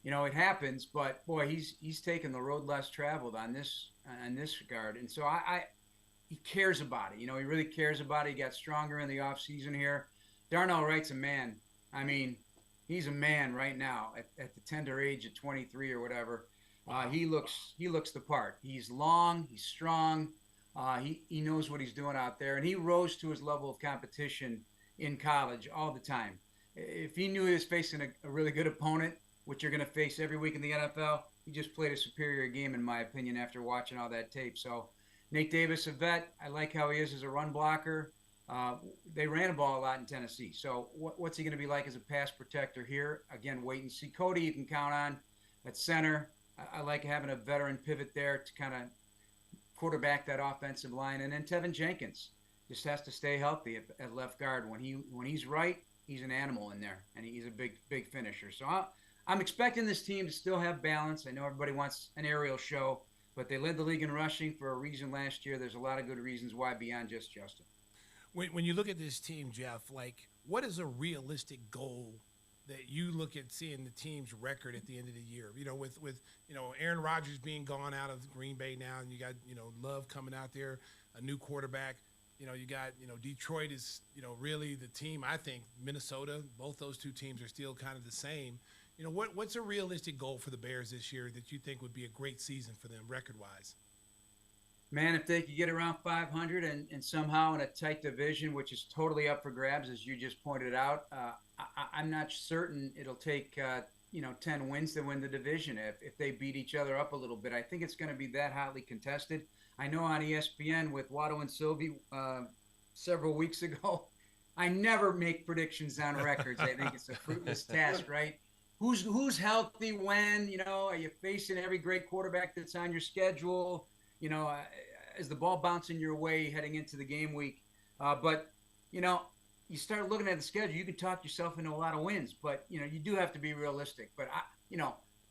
it happens. But boy, he's taken the road less traveled on this regard, and so he cares about it. He really cares about it. He got stronger in the offseason here. Darnell Wright's a man. I mean, he's a man right now at the tender age of 23 or whatever. He looks the part. He's long. He's strong. He knows what he's doing out there, and he rose to his level of competition in college all the time. If he knew he was facing a really good opponent, which you're going to face every week in the NFL, he just played a superior game, in my opinion, after watching all that tape. So Nate Davis, a vet. I like how he is as a run blocker. They ran the ball a lot in Tennessee. So what's he going to be like as a pass protector here? Again, wait and see. Cody, you can count on at center. I like having a veteran pivot there to kind of quarterback that offensive line. And then Tevin Jenkins just has to stay healthy at left guard. When he's right, he's an animal in there, and he's a big finisher. So I'm expecting this team to still have balance. I know everybody wants an aerial show, but they led the league in rushing for a reason last year. There's a lot of good reasons why beyond just Justin. When you look at this team, Jeff, like, what is a realistic goal that you look at seeing the team's record at the end of the year? With Aaron Rodgers being gone out of Green Bay now, and you got, Love coming out there, a new quarterback. You got, Detroit is, really the team. I think Minnesota, both those two teams are still kind of the same. What's a realistic goal for the Bears this year that you think would be a great season for them record-wise? Man, if they could get around 500 and somehow in a tight division, which is totally up for grabs, as you just pointed out, I'm not certain it'll take 10 wins to win the division if they beat each other up a little bit. I think it's going to be that hotly contested. I know on ESPN with Waddle and Sylvie several weeks ago, I never make predictions on records. I think it's a fruitless task, right? Who's healthy when? Are you facing every great quarterback that's on your schedule? Is the ball bouncing your way heading into the game week? But you start looking at the schedule, you can talk yourself into a lot of wins, but you do have to be realistic. But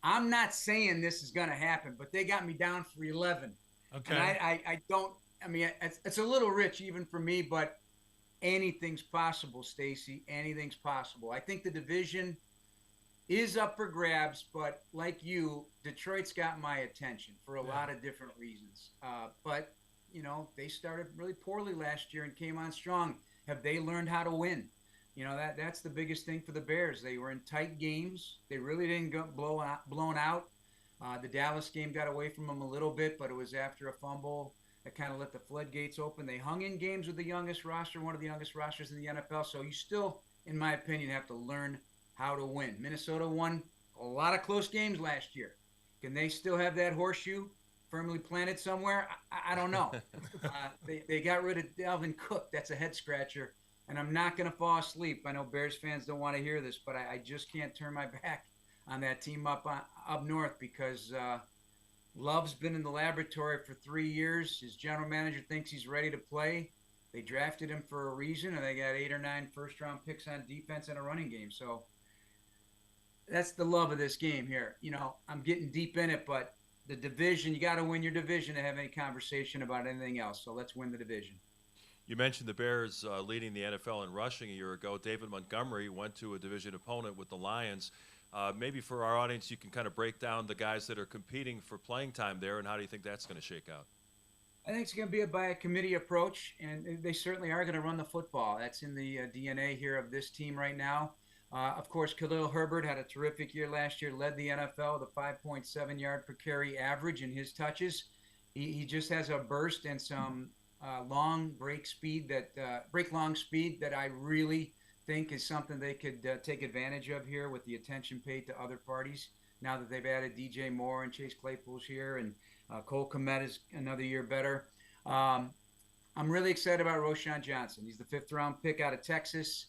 I'm not saying this is going to happen, but they got me down for 11. Okay. And I don't. I mean, it's a little rich even for me, but anything's possible, Stacey. Anything's possible. I think the division is up for grabs, but like you, Detroit's got my attention for a lot of different reasons. But they started really poorly last year and came on strong. Have they learned how to win? That's the biggest thing for the Bears. They were in tight games. They really didn't get blown out. The Dallas game got away from them a little bit, but it was after a fumble that kind of let the floodgates open. They hung in games with the youngest roster, one of the youngest rosters in the NFL. So you still, in my opinion, have to learn how to win. Minnesota won a lot of close games last year. Can they still have that horseshoe firmly planted somewhere? I don't know. They got rid of Dalvin Cook. That's a head scratcher. And I'm not going to fall asleep. I know Bears fans don't want to hear this, but I just can't turn my back on that team up north because Love's been in the laboratory for 3 years. His general manager thinks he's ready to play. They drafted him for a reason, and they got 8 or 9 first-round picks on defense and a running game. So that's the love of this game here. I'm getting deep in it, but the division, you got to win your division to have any conversation about anything else. So let's win the division. You mentioned the Bears leading the NFL in rushing a year ago. David Montgomery went to a division opponent with the Lions. Maybe for our audience, you can kind of break down the guys that are competing for playing time there, and how do you think that's going to shake out? I think it's going to be by a committee approach, and they certainly are going to run the football. That's in the DNA here of this team right now. Of course, Khalil Herbert had a terrific year last year, led the NFL with a 5.7 yard per carry average in his touches. He just has a burst and some long break long speed that I really think is something they could take advantage of here with the attention paid to other parties. Now that they've added DJ Moore and Chase Claypool's here, and Cole Kmet is another year better. I'm really excited about Roschon Johnson. He's the 5th round pick out of Texas.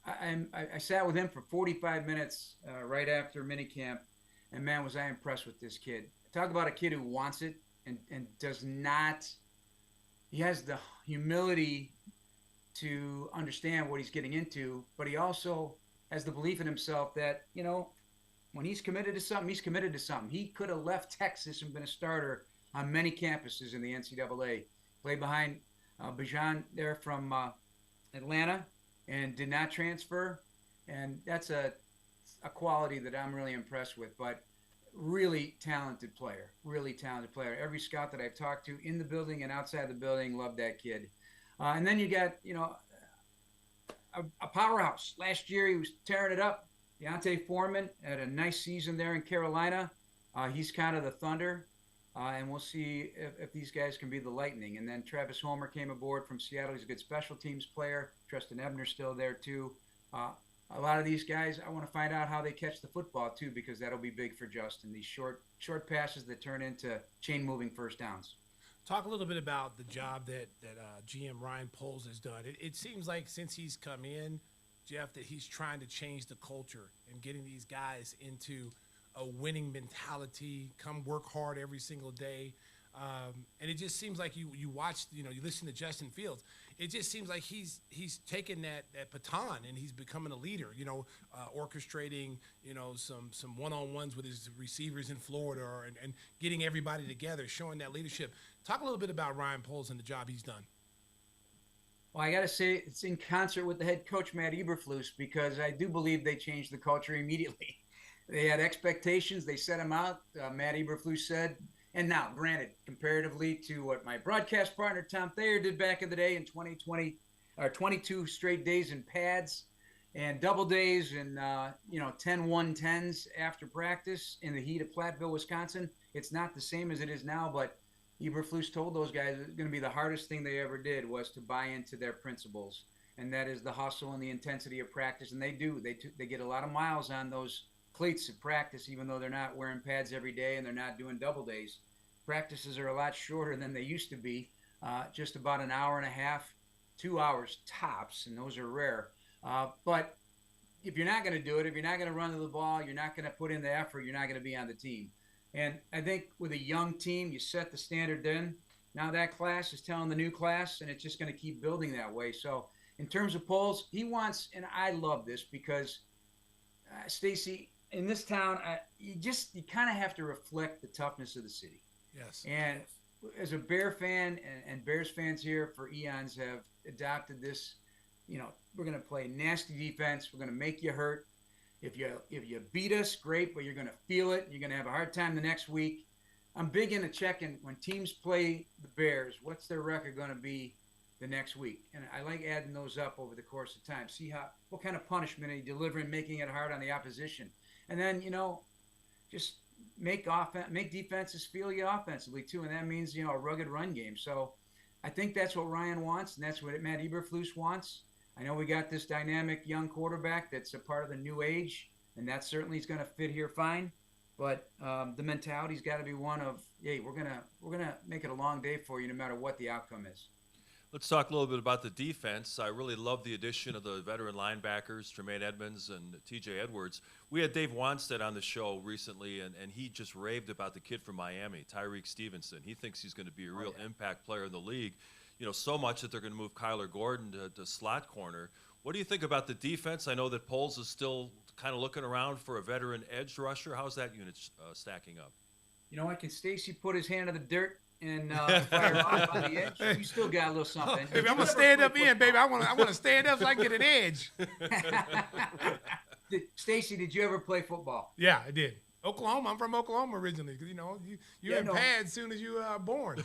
I sat with him for 45 minutes right after minicamp, and man, was I impressed with this kid. Talk about a kid who wants it and does not. He has the humility to understand what he's getting into, but he also has the belief in himself that, when he's committed to something, he's committed to something. He could have left Texas and been a starter on many campuses in the NCAA. Played behind Bijan there from Atlanta and did not transfer. And that's a quality that I'm really impressed with. But really talented player. Every scout that I've talked to in the building and outside the building loved that kid. And then you got, a powerhouse. Last year he was tearing it up. Deontay Foreman had a nice season there in Carolina. He's kind of the Thunder. And we'll see if these guys can be the Lightning. And then Travis Homer came aboard from Seattle. He's a good special teams player. Tristan Ebner's still there too. A lot of these guys, I want to find out how they catch the football too, because that'll be big for Justin. These short passes that turn into chain-moving first downs. Talk a little bit about the job that GM Ryan Poles has done. It seems like since he's come in, Jeff, that he's trying to change the culture and getting these guys into a winning mentality, come work hard every single day. And it just seems like you watch, you listen to Justin Fields. It just seems like he's taken that baton and he's becoming a leader, orchestrating, some one-on-ones with his receivers in Florida and getting everybody together, showing that leadership. Talk a little bit about Ryan Poles and the job he's done. Well, I got to say it's in concert with the head coach, Matt Eberflus, because I do believe they changed the culture immediately. They had expectations. They set them out. Matt Eberflus said, and now, granted, comparatively to what my broadcast partner, Tom Thayer, did back in the day in 2020, or 22 straight days in pads and double days and, 10-1-10s after practice in the heat of Platteville, Wisconsin. It's not the same as it is now, but Eberflus told those guys it's going to be the hardest thing they ever did was to buy into their principles. And that is the hustle and the intensity of practice. And they do. They get a lot of miles on those cleats at practice, even though they're not wearing pads every day and they're not doing double days. Practices are a lot shorter than they used to be, just about an hour and a half, 2 hours tops, and those are rare. But if you're not going to do it, if you're not going to run to the ball, you're not going to put in the effort, you're not going to be on the team. And I think with a young team, you set the standard then. Now that class is telling the new class, and it's just going to keep building that way. So in terms of Poles, he wants, and I love this because, Stacey, in this town, you kind of have to reflect the toughness of the city. Yes. And as a Bear fan and Bears fans here for eons have adopted this, we're going to play nasty defense. We're going to make you hurt. If you beat us, great, but you're going to feel it. You're going to have a hard time the next week. I'm big into checking when teams play the Bears, what's their record going to be the next week? And I like adding those up over the course of time. See what kind of punishment are you delivering, making it hard on the opposition. And then, just make defenses feel you offensively too, and that means a rugged run game. So I think that's what Ryan wants, and that's what Matt Eberflus wants. I know we got this dynamic young quarterback that's a part of the new age, and that certainly is going to fit here fine. But the mentality's got to be one of, hey, we're gonna make it a long day for you, no matter what the outcome is. Let's talk a little bit about the defense. I really love the addition of the veteran linebackers, Tremaine Edmonds and TJ Edwards. We had Dave Wanstead on the show recently, and he just raved about the kid from Miami, Tyreek Stevenson. He thinks he's going to be a real impact player in the league, so much that they're going to move Kyler Gordon to slot corner. What do you think about the defense? I know that Poles is still kind of looking around for a veteran edge rusher. How's that unit stacking up? I can Stacey put his hand in the dirt and fire off on the edge. You still got a little something. Baby, I'm gonna stand up in, baby. I want to stand up so I can get an edge. Stacey, did you ever play football? Yeah, I did. Oklahoma. I'm from Oklahoma originally. Because you had pads as soon as you were born.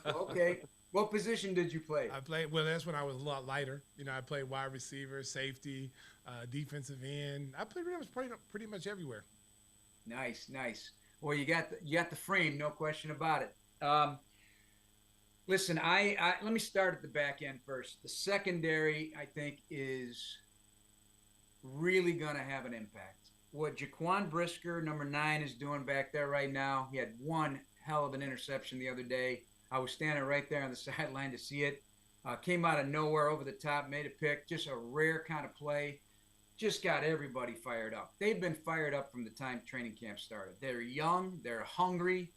Okay. What position did you play? I played. Well, that's when I was a lot lighter. I played wide receiver, safety, defensive end. I played pretty much everywhere. Nice. Well, you got the frame, no question about it. Listen, I let me start at the back end first. The secondary, I think, is really going to have an impact. What Jaquan Brisker, number 9, is doing back there right now, he had one hell of an interception the other day. I was standing right there on the sideline to see it. Came out of nowhere over the top, made a pick, just a rare kind of play. Just got everybody fired up. They've been fired up from the time training camp started. They're young, they're hungry,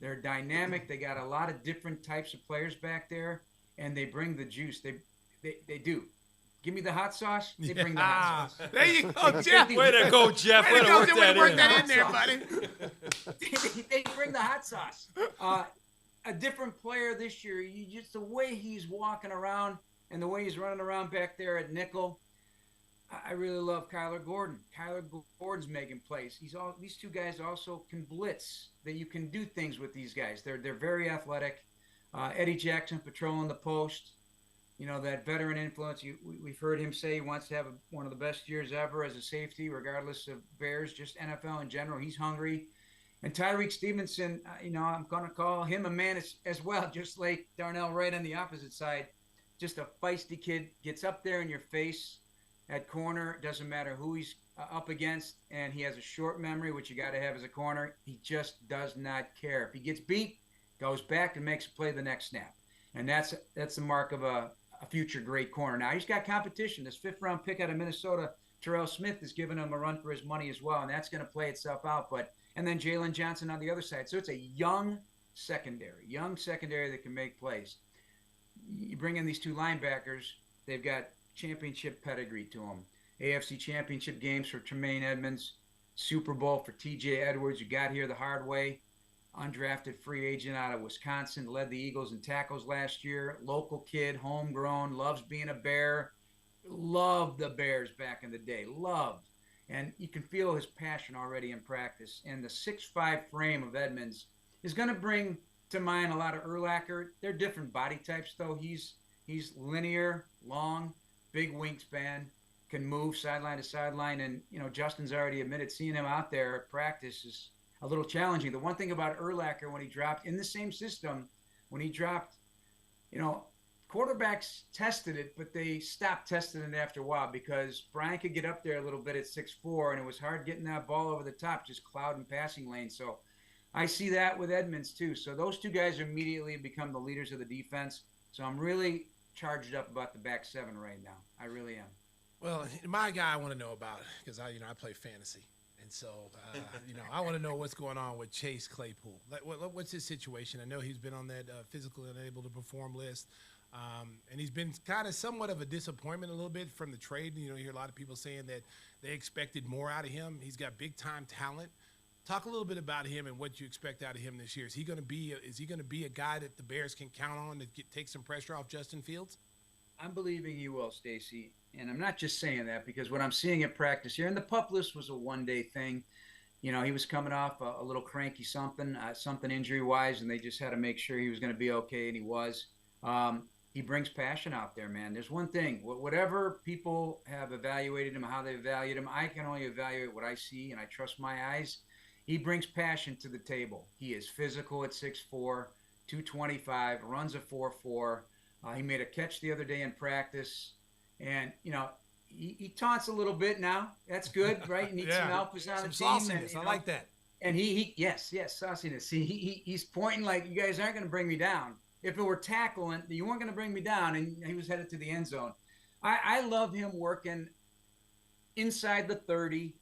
they're dynamic. They got a lot of different types of players back there, and they bring the juice. They do. Give me the hot sauce. They bring the hot sauce. There you go, Jeff. Way to go, Jeff. Way to work that in. There, buddy. They bring the hot sauce. A different player this year. Just the way he's walking around and the way he's running around back there at nickel. I really love Kyler Gordon. Kyler Gordon's making plays. These two guys also can blitz. That you can do things with these guys. They're very athletic. Eddie Jackson patrolling the post. You know, that veteran influence. We've heard him say he wants to have one of the best years ever as a safety, regardless of Bears, just NFL in general. He's hungry. And Tyreek Stevenson, I'm going to call him a man as well, just like Darnell Wright on the opposite side. Just a feisty kid, gets up there in your face at corner. Doesn't matter who he's up against, and he has a short memory, which you got to have as a corner. He just does not care. If he gets beat, goes back and makes a play the next snap. And that's the mark of a future great corner. Now, he's got competition. This 5th-round pick out of Minnesota, Terrell Smith, is giving him a run for his money as well, and that's going to play itself out. And then Jalen Johnson on the other side. So it's a young secondary that can make plays. You bring in these two linebackers, they've got championship pedigree to them. AFC championship games for Tremaine Edmonds, Super Bowl for TJ Edwards, who got here the hard way. Undrafted free agent out of Wisconsin, led the Eagles in tackles last year. Local kid, homegrown, loves being a Bear. Loved the Bears back in the day. Loved. And you can feel his passion already in practice. And the 6'5" frame of Edmonds is going to bring to mind a lot of Urlacher. They're different body types, though. He's linear, long, big wingspan, can move sideline to sideline. And, Justin's already admitted seeing him out there at practice is a little challenging. The one thing about Urlacher, when he dropped in the same system, quarterbacks tested it, but they stopped testing it after a while because Brian could get up there a little bit at 6'4", and it was hard getting that ball over the top, just clouding passing lane. So I see that with Edmonds too. So those two guys immediately become the leaders of the defense. So I'm really charged up about the back seven right now. I really am. Well, my guy I want to know about, because I play fantasy. And so, I want to know what's going on with Chase Claypool. What's his situation? I know he's been on that physical unable to perform list. And he's been kind of somewhat of a disappointment a little bit from the trade. You hear a lot of people saying that they expected more out of him. He's got big-time talent. Talk a little bit about him and what you expect out of him this year. Is he going to be a guy that the Bears can count on to take some pressure off Justin Fields? I'm believing he will, Stacey. And I'm not just saying that because what I'm seeing at practice here, and the pup list was a one-day thing. He was coming off a little cranky something injury-wise, and they just had to make sure he was going to be okay, and he was. He brings passion out there, man. There's one thing. Whatever people have evaluated him, how they evaluate him, I can only evaluate what I see, and I trust my eyes. He brings passion to the table. He is physical at 6'4", 225, runs a 4.4. He made a catch the other day in practice. And, he taunts a little bit now. That's good, right? You need some alphas on the team. Sauciness. I like that. And yes, sauciness. See, he's pointing like, you guys aren't going to bring me down. If it were tackling, you weren't going to bring me down, and he was headed to the end zone. I love him working inside the 30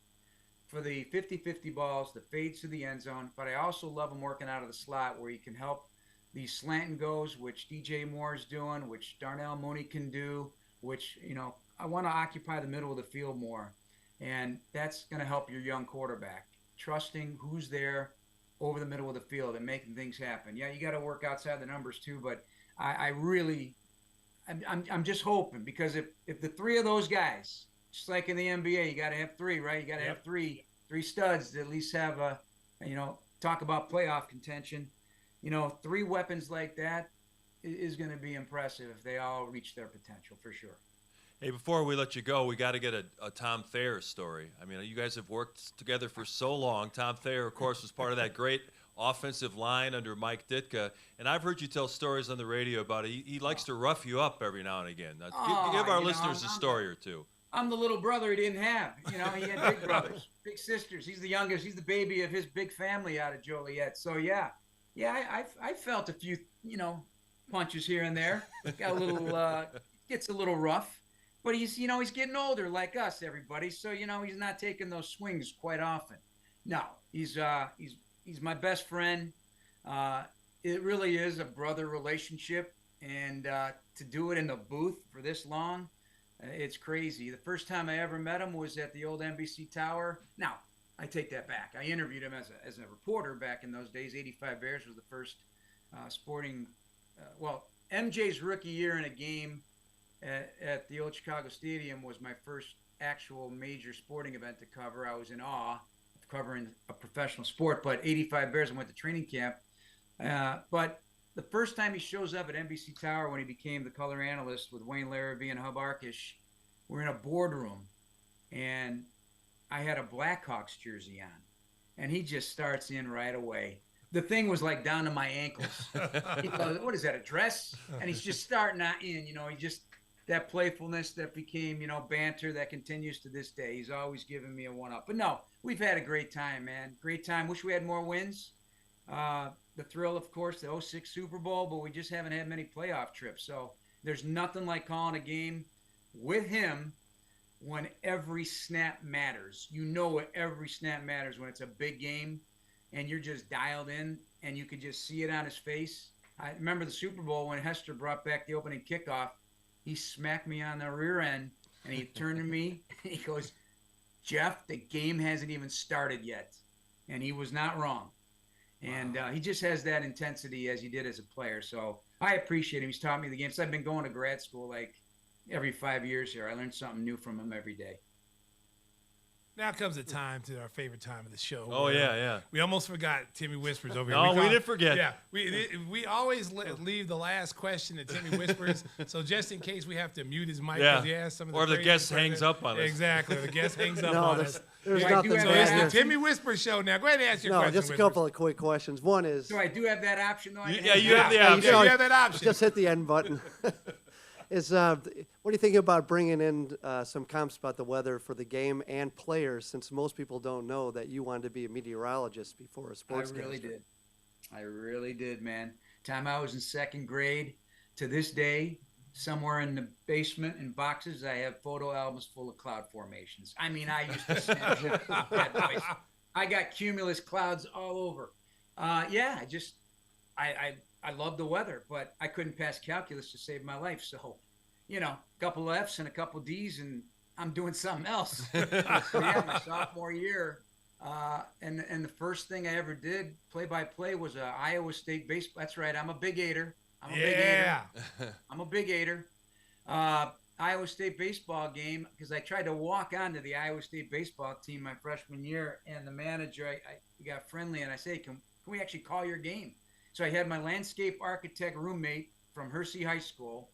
for the 50-50 balls, the fades to the end zone. But I also love him working out of the slot where he can help these slant and goes, which DJ Moore is doing, which Darnell Mooney can do, which, I want to occupy the middle of the field more. And that's going to help your young quarterback, trusting who's there over the middle of the field and making things happen. Yeah, you got to work outside the numbers too, but I'm just hoping, because if the three of those guys, just like in the NBA, you got to have three, right? You got to have three studs to at least have talk about playoff contention. Three weapons like that is going to be impressive if they all reach their potential, for sure. Hey, before we let you go, we got to get a Tom Thayer story. I mean, you guys have worked together for so long. Tom Thayer, of course, was part of that great offensive line under Mike Ditka. And I've heard you tell stories on the radio about it. He likes to rough you up every now and again. Give our listeners a story or two. I'm the little brother he didn't have. He had big brothers, big sisters. He's the youngest. He's the baby of his big family out of Joliet. So, yeah, I felt a few, punches here and there. Got a little, gets a little rough. But he's getting older like us, everybody. So, he's not taking those swings quite often. No, he's my best friend. It really is a brother relationship. And to do it in the booth for this long, It's crazy. The first time I ever met him was at the old NBC Tower. Now, I take that back. I interviewed him as a reporter back in those days. 85 Bears was the first sporting, MJ's rookie year in a game at the old Chicago Stadium was my first actual major sporting event to cover. I was in awe of covering a professional sport, but 85 Bears, I went to training camp. But the first time he shows up at NBC Tower when he became the color analyst with Wayne Larrabee and Hub Arkish, we're in a boardroom, and I had a Blackhawks jersey on, and he just starts in right away. The thing was like down to my ankles. He goes, "What is that, a dress?" And he's just starting out in, he just, that playfulness that became, banter that continues to this day. He's always giving me a one-up. But no, we've had a great time, man. Great time. Wish we had more wins. The thrill, of course, the 06 Super Bowl, but we just haven't had many playoff trips. So there's nothing like calling a game with him when every snap matters. Every snap matters when it's a big game and you're just dialed in and you could just see it on his face. I remember the Super Bowl when Hester brought back the opening kickoff. He smacked me on the rear end and he turned to me and he goes, "Jeff, the game hasn't even started yet." And he was not wrong. And he just has that intensity as he did as a player. So I appreciate him. He's taught me the game. So I've been going to grad school like every 5 years here. I learned something new from him every day. Now comes the time to our favorite time of the show. Oh, yeah. We almost forgot Timmy Whispers over here. No, we didn't forget. Yeah, we always leave the last question to Timmy Whispers. So just in case we have to mute his mic because he has some of the or the crazy guest stuff hangs up on us. Exactly, or the guest hangs up on us. There's I nothing do have So it's bad. the Timmy Whispers show now. Go ahead and ask your question. Just a couple of quick questions. One is, So I do have that option, though. You have the Yeah, option. you have that option. just hit the end button. What do you think about bringing in some comps about the weather for the game and players, since most people don't know that you wanted to be a meteorologist before a sports I really did, man. Time I was in second grade, to this day, somewhere in the basement in boxes, I have photo albums full of cloud formations. I mean, I used to stand bad boys. I got cumulus clouds all over. I love the weather, but I couldn't pass calculus to save my life. So, a couple F's and a couple D's, and I'm doing something else. My sophomore year, and the first thing I ever did, play-by-play, was Iowa State baseball. That's right, I'm a big hater. I'm a big hater. Iowa State baseball game, because I tried to walk onto the Iowa State baseball team my freshman year, and the manager, we got friendly, and I say, can we actually call your game? So I had my landscape architect roommate from Hersey High School.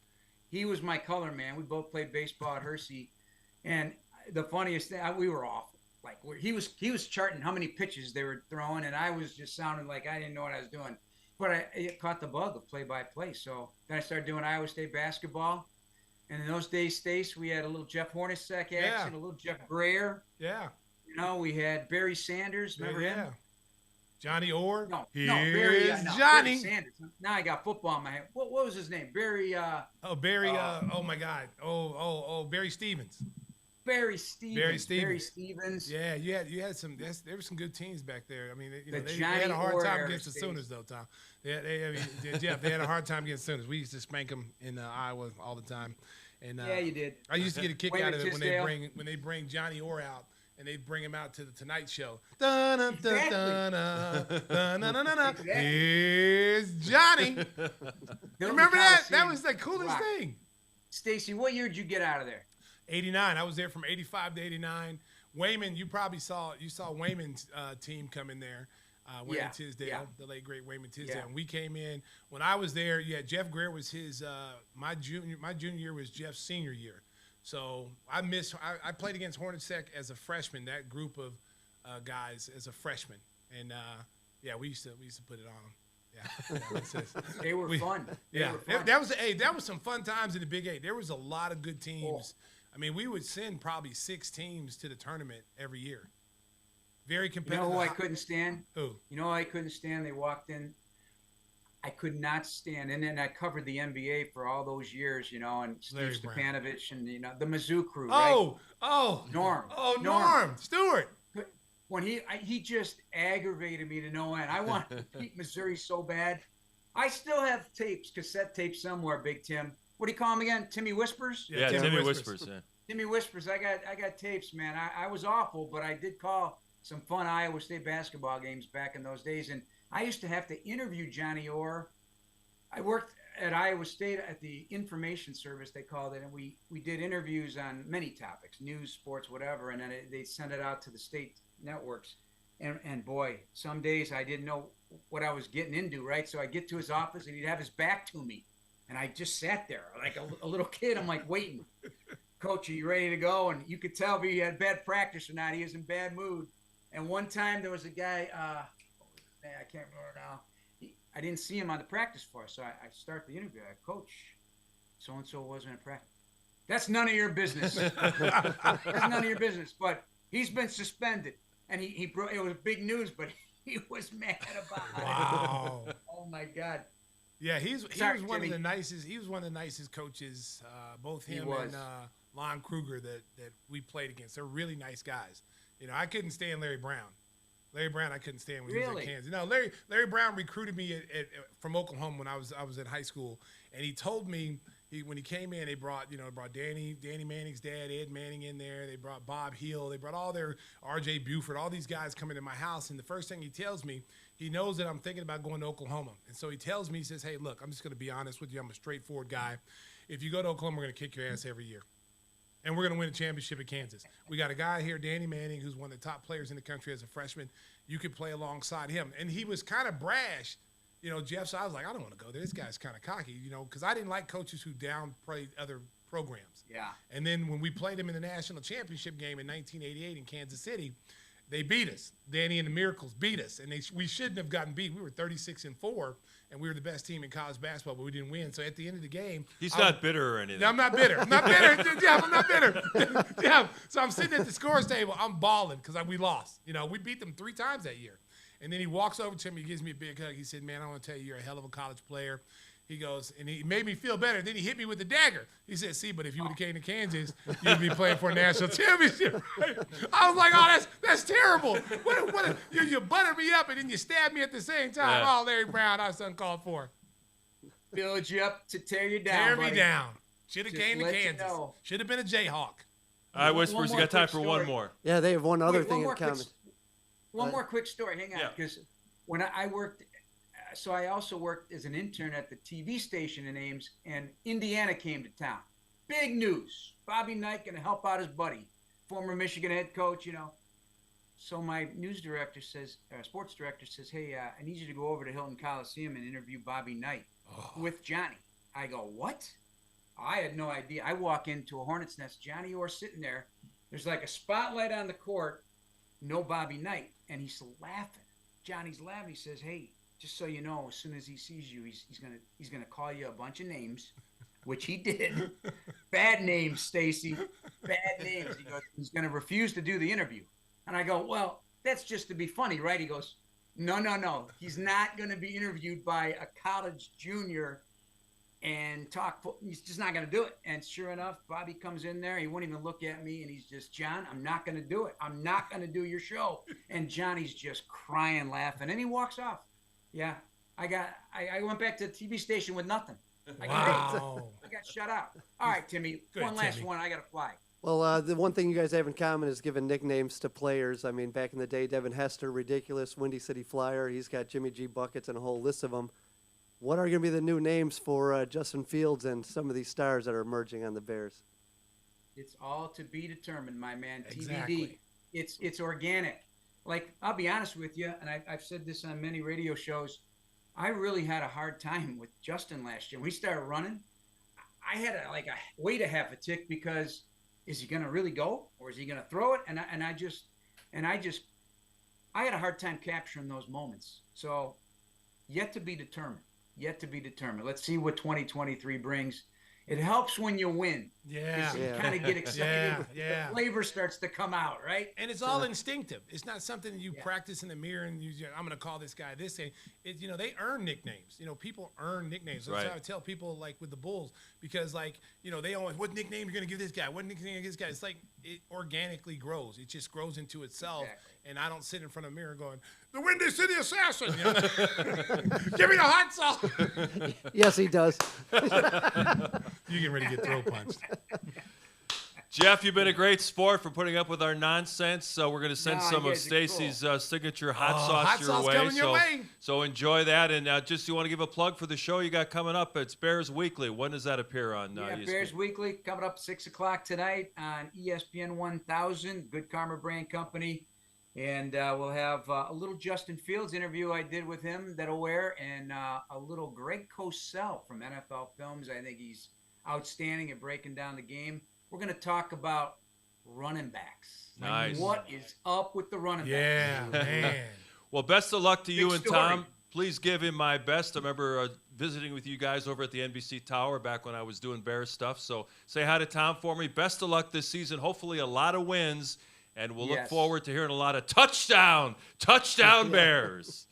He was my color man. We both played baseball at Hersey. And the funniest thing, we were awful. Like, he was charting how many pitches they were throwing, and I was just sounding like I didn't know what I was doing. But I caught the bug of play-by-play. So then I started doing Iowa State basketball. And in those days, Stace, we had a little Jeff Hornacek action, a little Jeff Greer. Yeah. We had Barry Sanders. Remember him? Johnny Orr. No, Here's Barry, Johnny. Barry Sanders. Now I got football in my head. What was his name? Barry. Barry. Oh my God. Barry Stevens. Barry Stevens. Barry Stevens. Yeah, you had some. There were some good teams back there. I mean, they had a hard time against the Sooners, though, Tom. They had a hard time against Sooners. We used to spank them in Iowa all the time. And you did. I used to get a kick out of it Tisdale. when they bring Johnny Orr out. And they bring him out to the Tonight Show. Here's Johnny. Remember that? That was the coolest thing. Stacey, what year did you get out of there? 89. I was there from 85 to 89. Wayman, you probably saw Wayman's team come in there. Wayman Tisdale, the late great Wayman Tisdale. Yeah. And we came in when I was there. Yeah, Jeff Greer was his. My junior year was Jeff's senior year. So I played against Hornacek as a freshman, that group of guys as a freshman. And, we used to put it on them. Yeah. They were fun. That was some fun times in the Big 8. There was a lot of good teams. I mean, we would send probably 6 teams to the tournament every year. Very competitive. You know who I couldn't stand? Who? You know who I couldn't stand? They walked in. I could not stand. And then I covered the NBA for all those years, and Steve Stepanovich and, the Mizzou crew, right? Norm. Oh, Norm Stewart. When he just aggravated me to no end. I wanted to beat Missouri so bad. I still have cassette tapes somewhere, Big Tim, what do you call him again? Timmy Whispers? Yeah, Timmy Whispers. Yeah. Timmy Whispers. I got tapes, man. I was awful, but I did call some fun Iowa State basketball games back in those days. And I used to have to interview Johnny Orr. I worked at Iowa State at the information service, they called it, and we did interviews on many topics, news, sports, whatever, and then they sent it out to the state networks. And boy, some days I didn't know what I was getting into, right? So I get to his office, and he'd have his back to me, and I just sat there like a little kid. I'm like waiting. Coach, are you ready to go? And you could tell if he had bad practice or not. He was in bad mood. And one time there was a guy, I can't remember now. I didn't see him on the practice floor, so I start the interview. Coach, so-and-so wasn't at practice. That's none of your business. That's none of your business. But he's been suspended, and he it was big news, but he was mad about it. Wow. Oh my God. Yeah, he was one Timmy. of the nicest. He was one of the nicest coaches. Both him and Lon Kruger that we played against. They're really nice guys. You know, I couldn't stand Larry Brown. Larry Brown, I couldn't stand when he was at Kansas. No, Larry Brown recruited me from Oklahoma when I was in high school, and he told me when he came in, they brought Danny Manning's dad, Ed Manning, in there. They brought Bob Hill. They brought all their R.J. Buford, all these guys coming to my house. And the first thing he tells me, he knows that I'm thinking about going to Oklahoma, and so he tells me, he says, "Hey, look, I'm just going to be honest with you. I'm a straightforward guy. If you go to Oklahoma, we're going to kick your ass every year. And we're going to win a championship at Kansas. We got a guy here, Danny Manning, who's one of the top players in the country as a freshman. You could play alongside him." And he was kind of brash, Jeff. So I was like, I don't want to go there. This guy's kind of cocky, because I didn't like coaches who downplayed other programs. Yeah. And then when we played him in the national championship game in 1988 in Kansas City, they beat us. Danny and the Miracles beat us, and we shouldn't have gotten beat. We were 36-4, and we were the best team in college basketball, but we didn't win. So at the end of the game, he's not bitter or anything. No, I'm not bitter. I'm not bitter. Jeff, I'm not bitter. Jeff. So I'm sitting at the scores table. I'm balling because we lost. We beat them 3 times that year. And then he walks over to me. He gives me a big hug. He said, "Man, I want to tell you, you're a hell of a college player." He goes, and he made me feel better. Then he hit me with the dagger. He said, "See, but if you would have came to Kansas, you'd be playing for a national championship." I was like, "Oh, that's terrible. You buttered me up and then you stabbed me at the same time." Yeah. Oh, Larry Brown, I was uncalled for. Build you up to tear you down. Tear buddy. me down. Should have came to Kansas. Should have been a Jayhawk. All right, Whispers, you got time for one more. Yeah, they have one other thing in common. One more quick story. Hang on, because when I worked. So I also worked as an intern at the TV station in Ames, and Indiana came to town. Big news. Bobby Knight going to help out his buddy, former Michigan head coach, So my sports director says, "Hey, I need you to go over to Hilton Coliseum and interview Bobby Knight with Johnny." I go, "What?" I had no idea. I walk into a Hornet's Nest, Johnny Orr sitting there. There's like a spotlight on the court, no Bobby Knight, and he's laughing. Johnny's laughing. He says, "Hey, just so you know, as soon as he sees you, he's gonna call you a bunch of names," which he did. Bad names, Stacey. Bad names. He goes, "He's gonna refuse to do the interview." And I go, "Well, that's just to be funny, right?" He goes, No. He's not gonna be interviewed by a college junior and talk. He's just not gonna do it." And sure enough, Bobby comes in there. He won't even look at me, and he's just, "John, I'm not gonna do it. I'm not gonna do your show." And Johnny's just crying, laughing, and he walks off. Yeah, I went back to the TV station with nothing. I got shut out. All right, Timmy. One last one. I got to fly. Well, the one thing you guys have in common is giving nicknames to players. I mean, back in the day, Devin Hester, ridiculous, Windy City Flyer. He's got Jimmy G Buckets and a whole list of them. What are going to be the new names for Justin Fields and some of these stars that are emerging on the Bears? It's all to be determined, my man. Exactly. TBD. It's organic. Like, I'll be honest with you, and I've said this on many radio shows, I really had a hard time with Justin last year. When we started running, I had a wait a half a tick because is he going to really go or is he going to throw it? And I had a hard time capturing those moments. So yet to be determined. Let's see what 2023 brings. It helps when you win. Yeah. You kind of get excited. Yeah. The flavor starts to come out, right? And it's all instinctive. It's not something that you practice in the mirror and I'm going to call this guy this. They earn nicknames. People earn nicknames. That's how I tell people, like with the Bulls, because they always, what nickname you're going to give this guy? What nickname you're going to give this guy? It's like it organically grows. It just grows into itself. Exactly. And I don't sit in front of a mirror going, "The Windy City Assassin." Give me the hot sauce. Yes, he does. You getting ready to get throw punched. Jeff, you've been a great sport for putting up with our nonsense. So we're going to send No, some you of guys are Stacey's signature hot hot sauce sauce your way. coming your way. So enjoy that. And just you want to give a plug for the show you got coming up. It's Bears Weekly. When does that appear on ESPN? Bears Weekly coming up 6 o'clock tonight on ESPN 1000, Good Karma Brand Company. And we'll have a little Justin Fields interview I did with him that'll air, and a little Greg Cosell from NFL Films. I think he's outstanding at breaking down the game. We're going to talk about running backs. Nice. What is up with the running Yeah, backs? man. Well, best of luck to you and story. Tom. Please give him my best. I remember visiting with you guys over at the NBC Tower back when I was doing Bears stuff. So say hi to Tom for me. Best of luck this season. Hopefully a lot of wins. And we'll look Yes. forward to hearing a lot of touchdown Bears.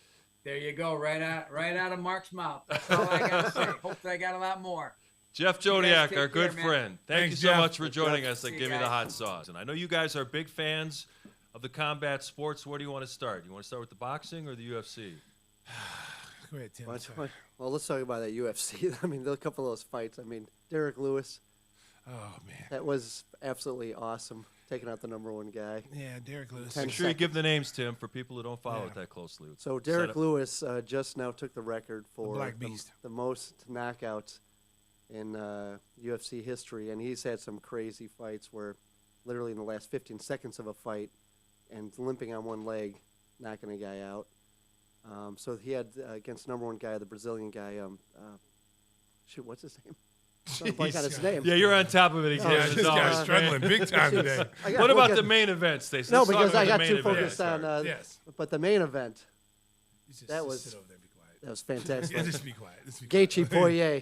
There you go, right out of Mark's mouth. That's all I got to say. Hopefully I got a lot more. Jeff You guys Joniak, take our care, good man. friend. Thank Thanks, you so Jeff. much for joining us See at you Give Me the guys. Hot Sauce. And I know you guys are big fans of the combat sports. Where do you want to start? You want to start with the boxing or the UFC? Go ahead, Tim. Well, let's talk about that UFC. I mean, a couple of those fights. I mean, Derek Lewis, Oh, man. that was absolutely awesome, taking out the #1 guy. Yeah, Derek Lewis. Ten Make sure you give seconds. the names, Tim, for people who don't follow Yeah. it that closely. So Set Derek up- Lewis just now took the record for Black Beast. the most knockouts in UFC history, and he's had some crazy fights where literally in the last 15 seconds of a fight and limping on one leg, knocking a guy out. So he had against the #1 guy, the Brazilian guy, shoot, what's his name? I'm blanking on his Jeez, name. Yeah, you're on top of it again. Yeah, Yeah, as this always, guy's man. struggling big time today. I got What to about look the at- main event, Stacey? No, Let's talk because about I the got main too event focused to on. start. Yes. But the main event, Just that was- sit over there and be quiet. that was fantastic. Yeah, just be quiet. Just be quiet. Gaethje Poirier.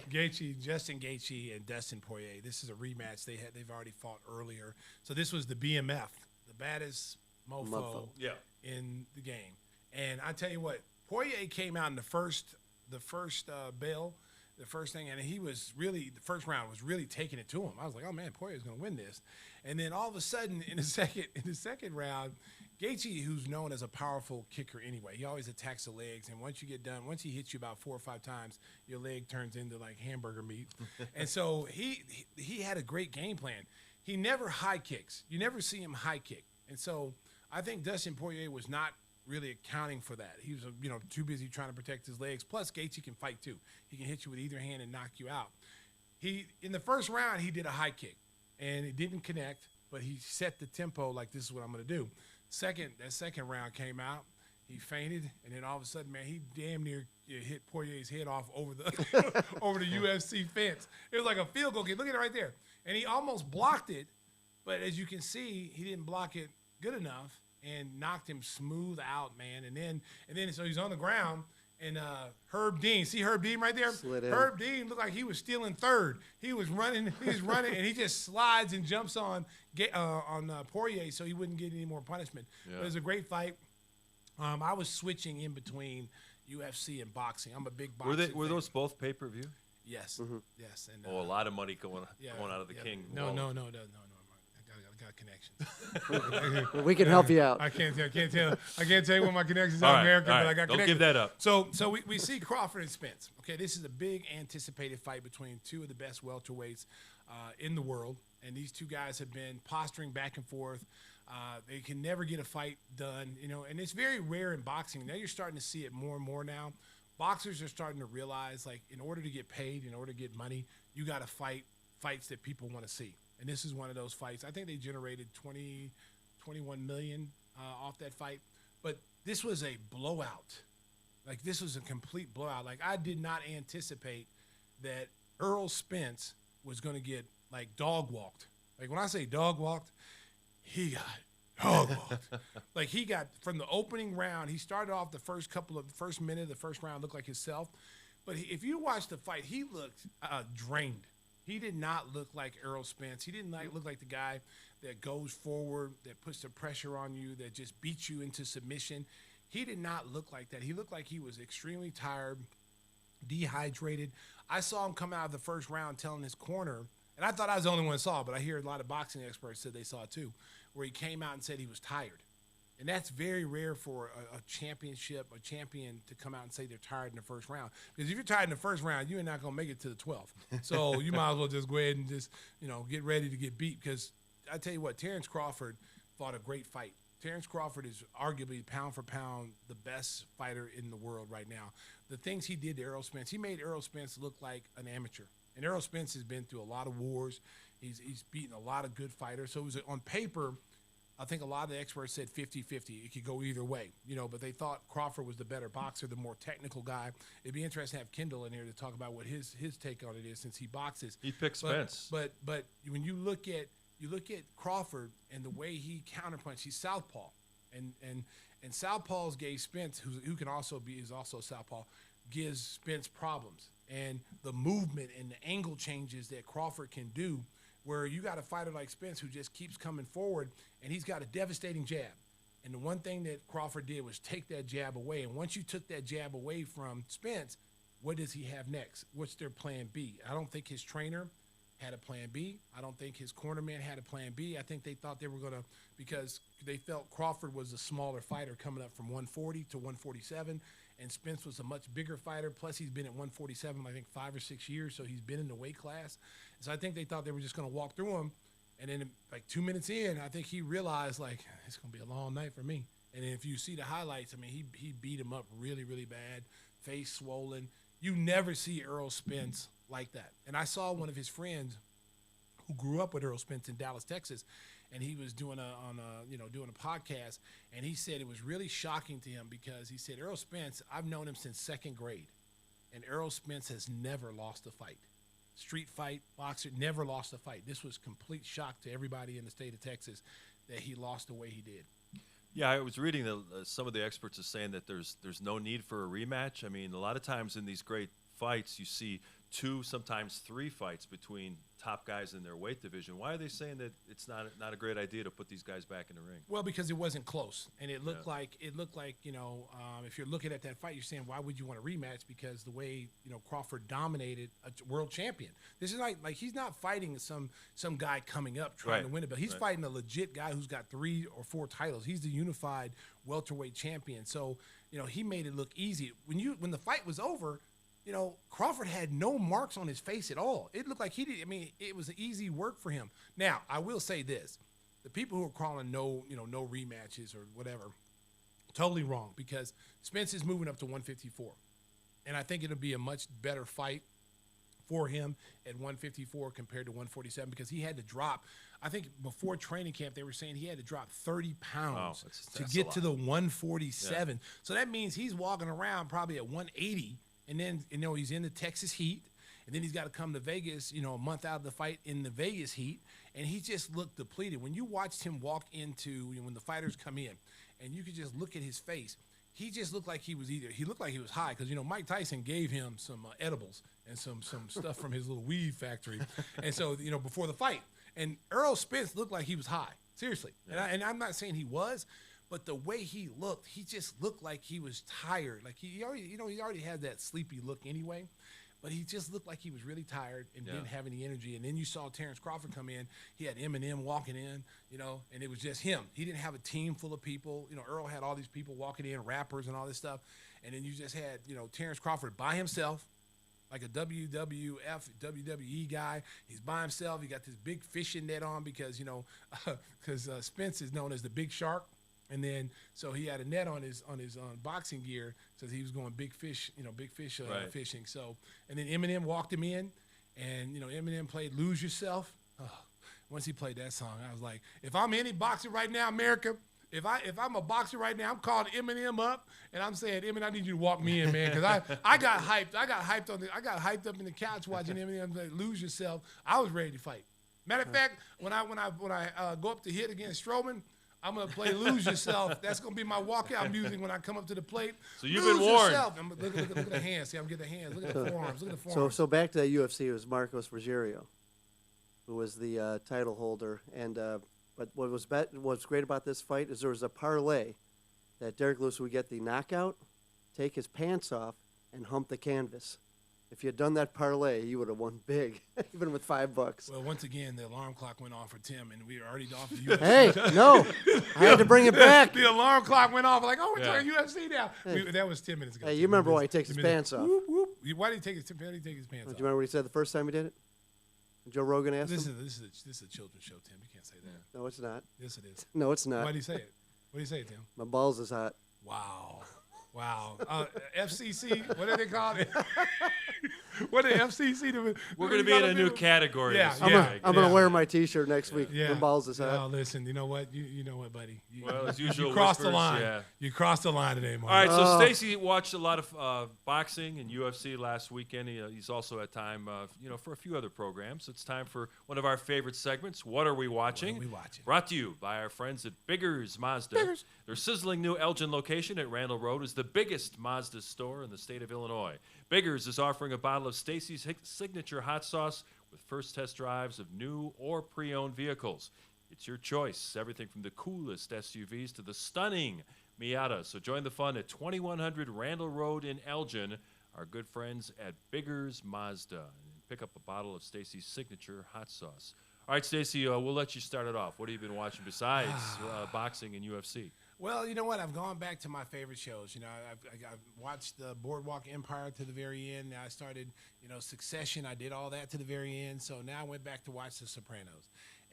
Justin Gaethje and Dustin Poirier. This is a rematch. They've already fought earlier. So this was the BMF, the baddest mofo Yeah. in the game. And I tell you what, Poirier came out in the first bell, the first thing, and he was really, the first round was really taking it to him. I was like, oh man, Poirier's going to win this. And then all of a sudden, in the second round, Gaethje, who's known as a powerful kicker anyway, he always attacks the legs, and once you get done, once he hits you about 4 or 5 times, your leg turns into like hamburger meat. And so he had a great game plan. He never high kicks. You never see him high kick. And so I think Dustin Poirier was not really accounting for that. He was, too busy trying to protect his legs. Plus, Gaethje can fight too. He can hit you with either hand and knock you out. In the first round, he did a high kick, and it didn't connect, but he set the tempo like, this is what I'm going to do. That second round came out. He fainted, and then all of a sudden, man, he damn near hit Poirier's head off over the over the UFC fence. It was like a field goal kick. Look at it right there. And he almost blocked it, but as you can see, he didn't block it good enough and knocked him smooth out, man. And then so he's on the ground, and Herb Dean, see Herb Dean right there? Slid in. Herb Dean looked like he was stealing third. He was running, and he just slides and jumps on Poirier so he wouldn't get any more punishment. Yeah. It was a great fight. I was switching in between UFC and boxing. I'm a big boxing Were fan. those both pay-per-view? Yes, yes. And, Oh, a lot of money going out of the yeah. king. No. wallet. I got connections. We can help you out. I can't tell you what my connections All are right, American, all but right. I got Don't connections. give that up. So we see Crawford and Spence. Okay, this is a big anticipated fight between two of the best welterweights in the world, and these two guys have been posturing back and forth. They can never get a fight done, and it's very rare in boxing. Now you're starting to see it more and more now. Boxers are starting to realize, like, in order to get paid, in order to get money, you got to fight fights that people want to see. And this is one of those fights. I think they generated 21 million off that fight. But this was a blowout. Like, this was a complete blowout. Like, I did not anticipate that Earl Spence was going to get, like, dog walked. Like, when I say dog walked, he got dog walked. Like, he got, from the opening round, he started off the first minute of the first round, looked like himself. But if you watch the fight, he looked drained. He did not look like Earl Spence. He didn't look like the guy that goes forward, that puts the pressure on you, that just beats you into submission. He did not look like that. He looked like he was extremely tired, dehydrated. I saw him come out of the first round telling his corner, and I thought I was the only one that saw it, but I hear a lot of boxing experts said they saw it too, where he came out and said he was tired. And that's very rare for a champion to come out and say they're tired in the first round. Because if you're tired in the first round, you're not going to make it to the 12th. So you might as well just go ahead and just, get ready to get beat. Because I tell you what, Terrence Crawford fought a great fight. Terrence Crawford is arguably pound for pound the best fighter in the world right now. The things he did to Errol Spence, he made Errol Spence look like an amateur. And Errol Spence has been through a lot of wars. He's beaten a lot of good fighters. So it was on paper, I think a lot of the experts said 50-50. It could go either way, but they thought Crawford was the better boxer, the more technical guy. It'd be interesting to have Kendall in here to talk about what his take on it is since he boxes. He picked Spence. But when you look at Crawford and the way he counterpunched, he's southpaw, and southpaws gave Spence, who is also southpaw, gives Spence problems. And the movement and the angle changes that Crawford can do, where you got a fighter like Spence who just keeps coming forward, and he's got a devastating jab. And the one thing that Crawford did was take that jab away. And once you took that jab away from Spence, what does he have next? What's their plan B? I don't think his trainer had a plan B. I don't think his cornerman had a plan B. I think they thought they were going to, because they felt Crawford was a smaller fighter coming up from 140 to 147, and Spence was a much bigger fighter. Plus, he's been at 147, I think, 5 or 6 years, so he's been in the weight class. So I think they thought they were just going to walk through him. And then, 2 minutes in, I think he realized, it's going to be a long night for me. And then if you see the highlights, he beat him up really, really bad, face swollen. You never see Errol Spence like that. And I saw one of his friends who grew up with Errol Spence in Dallas, Texas, and he was doing a podcast, and he said it was really shocking to him because he said, Errol Spence, I've known him since 2nd grade, and Errol Spence has never lost a fight. Street fight, boxer, never lost a fight. This was complete shock to everybody in the state of Texas that he lost the way he did. Yeah, I was reading some of the experts are saying that there's no need for a rematch. A lot of times in these great fights, you see 2, sometimes 3 fights between top guys in their weight division. Why are they saying that it's not a great idea to put these guys back in the ring? Well, because it wasn't close, and it looked like if you're looking at that fight, you're saying why would you want a rematch? Because the way Crawford dominated a world champion. This is like he's not fighting some guy coming up trying to win it, but he's fighting a legit guy who's got 3 or 4 titles. He's the unified welterweight champion. So he made it look easy. When the fight was over, Crawford had no marks on his face at all. It looked like he did. It was easy work for him. Now, I will say this. The people who are calling no rematches or whatever, totally wrong, because Spence is moving up to 154. And I think it'll be a much better fight for him at 154 compared to 147 because he had to drop. I think before training camp, they were saying he had to drop 30 pounds to get to the 147. Yeah. So that means he's walking around probably at 180. And then, he's in the Texas heat, and then he's got to come to Vegas, a month out of the fight in the Vegas heat, and he just looked depleted. When you watched him walk into, when the fighters come in, and you could just look at his face, he just looked like he was high, because, Mike Tyson gave him some edibles and some stuff from his little weed factory, and so, before the fight. And Errol Spence looked like he was high, seriously. Yeah. And I'm not saying he was, but the way he looked, he just looked like he was tired. Like he already had that sleepy look anyway, but he just looked like he was really tired and didn't have any energy. And then you saw Terrence Crawford come in. He had Eminem walking in, and it was just him. He didn't have a team full of people. Earl had all these people walking in, rappers and all this stuff. And then you just had, Terrence Crawford by himself, like a WWE guy. He's by himself. He got this big fishing net on because Spence is known as the Big Shark. And then, so he had a net on his boxing gear, so he was going big fish fishing. So, and then Eminem walked him in, and Eminem played "Lose Yourself." Oh, once he played that song, I was like, if I'm any boxer right now, America, if I'm a boxer right now, I'm calling Eminem up, and I'm saying, Eminem, I need you to walk me in, man, because I got hyped. I got hyped up in the couch watching Eminem play "Lose Yourself." I was ready to fight. Matter of fact, when I go up to hit against Stroman, I'm going to play Lose Yourself. That's going to be my walkout music when I come up to the plate. So you've been warned. Look at the hands. See, I'm getting the hands. Look at the forearms. Look at the forearms. So back to that UFC, it was Marcos Rogério, who was the title holder. And but what's great about this fight is there was a parlay that Derek Lewis would get the knockout, take his pants off, and hump the canvas. If you had done that parlay, you would have won big, even with $5. Well, once again, the alarm clock went off for Tim, and we were already off the UFC. Hey, no, I had to bring it back. The alarm clock went off. Like, oh, we're talking UFC now. That was 10 minutes ago. Hey, you remember why he takes his pants off? Whoop, whoop. Why did he take his pants off? Do you remember what he said the first time he did it? Joe Rogan asked This him? is a children's show, Tim. You can't say that. No, it's not. Yes, it is. No, it's not. Why do you say it? What do you say, Tim? My balls is hot. Wow. Wow. FCC, what do they call it? What did FCC do? We're going to be in a new category. Yeah, this I'm year. gonna wear my T-shirt next week. Yeah. My balls is hot. No, listen, you know what? You know what, buddy? Well, as usual, you crossed the whispers, line. yeah. You crossed the line today, Mark. All right, so Oh. Stacey watched a lot of boxing and UFC last weekend. He's also had time, for a few other programs. It's time for one of our favorite segments. What are we watching? What are we watching? Brought to you by our friends at Biggers Mazda. Biggers. Their sizzling new Elgin location at Randall Road is the biggest Mazda store in the state of Illinois. Biggers is offering a bottle of Stacey's signature hot sauce with first test drives of new or pre-owned vehicles. It's your choice. Everything from the coolest SUVs to the stunning Miata. So join the fun at 2100 Randall Road in Elgin. Our good friends at Biggers Mazda. And pick up a bottle of Stacey's signature hot sauce. All right, Stacey, we'll let you start it off. What have you been watching besides boxing and UFC? Well, you know what? I've gone back to my favorite shows. You know, I've watched the Boardwalk Empire to the very end. Now I started, Succession. I did all that to the very end. So now I went back to watch The Sopranos.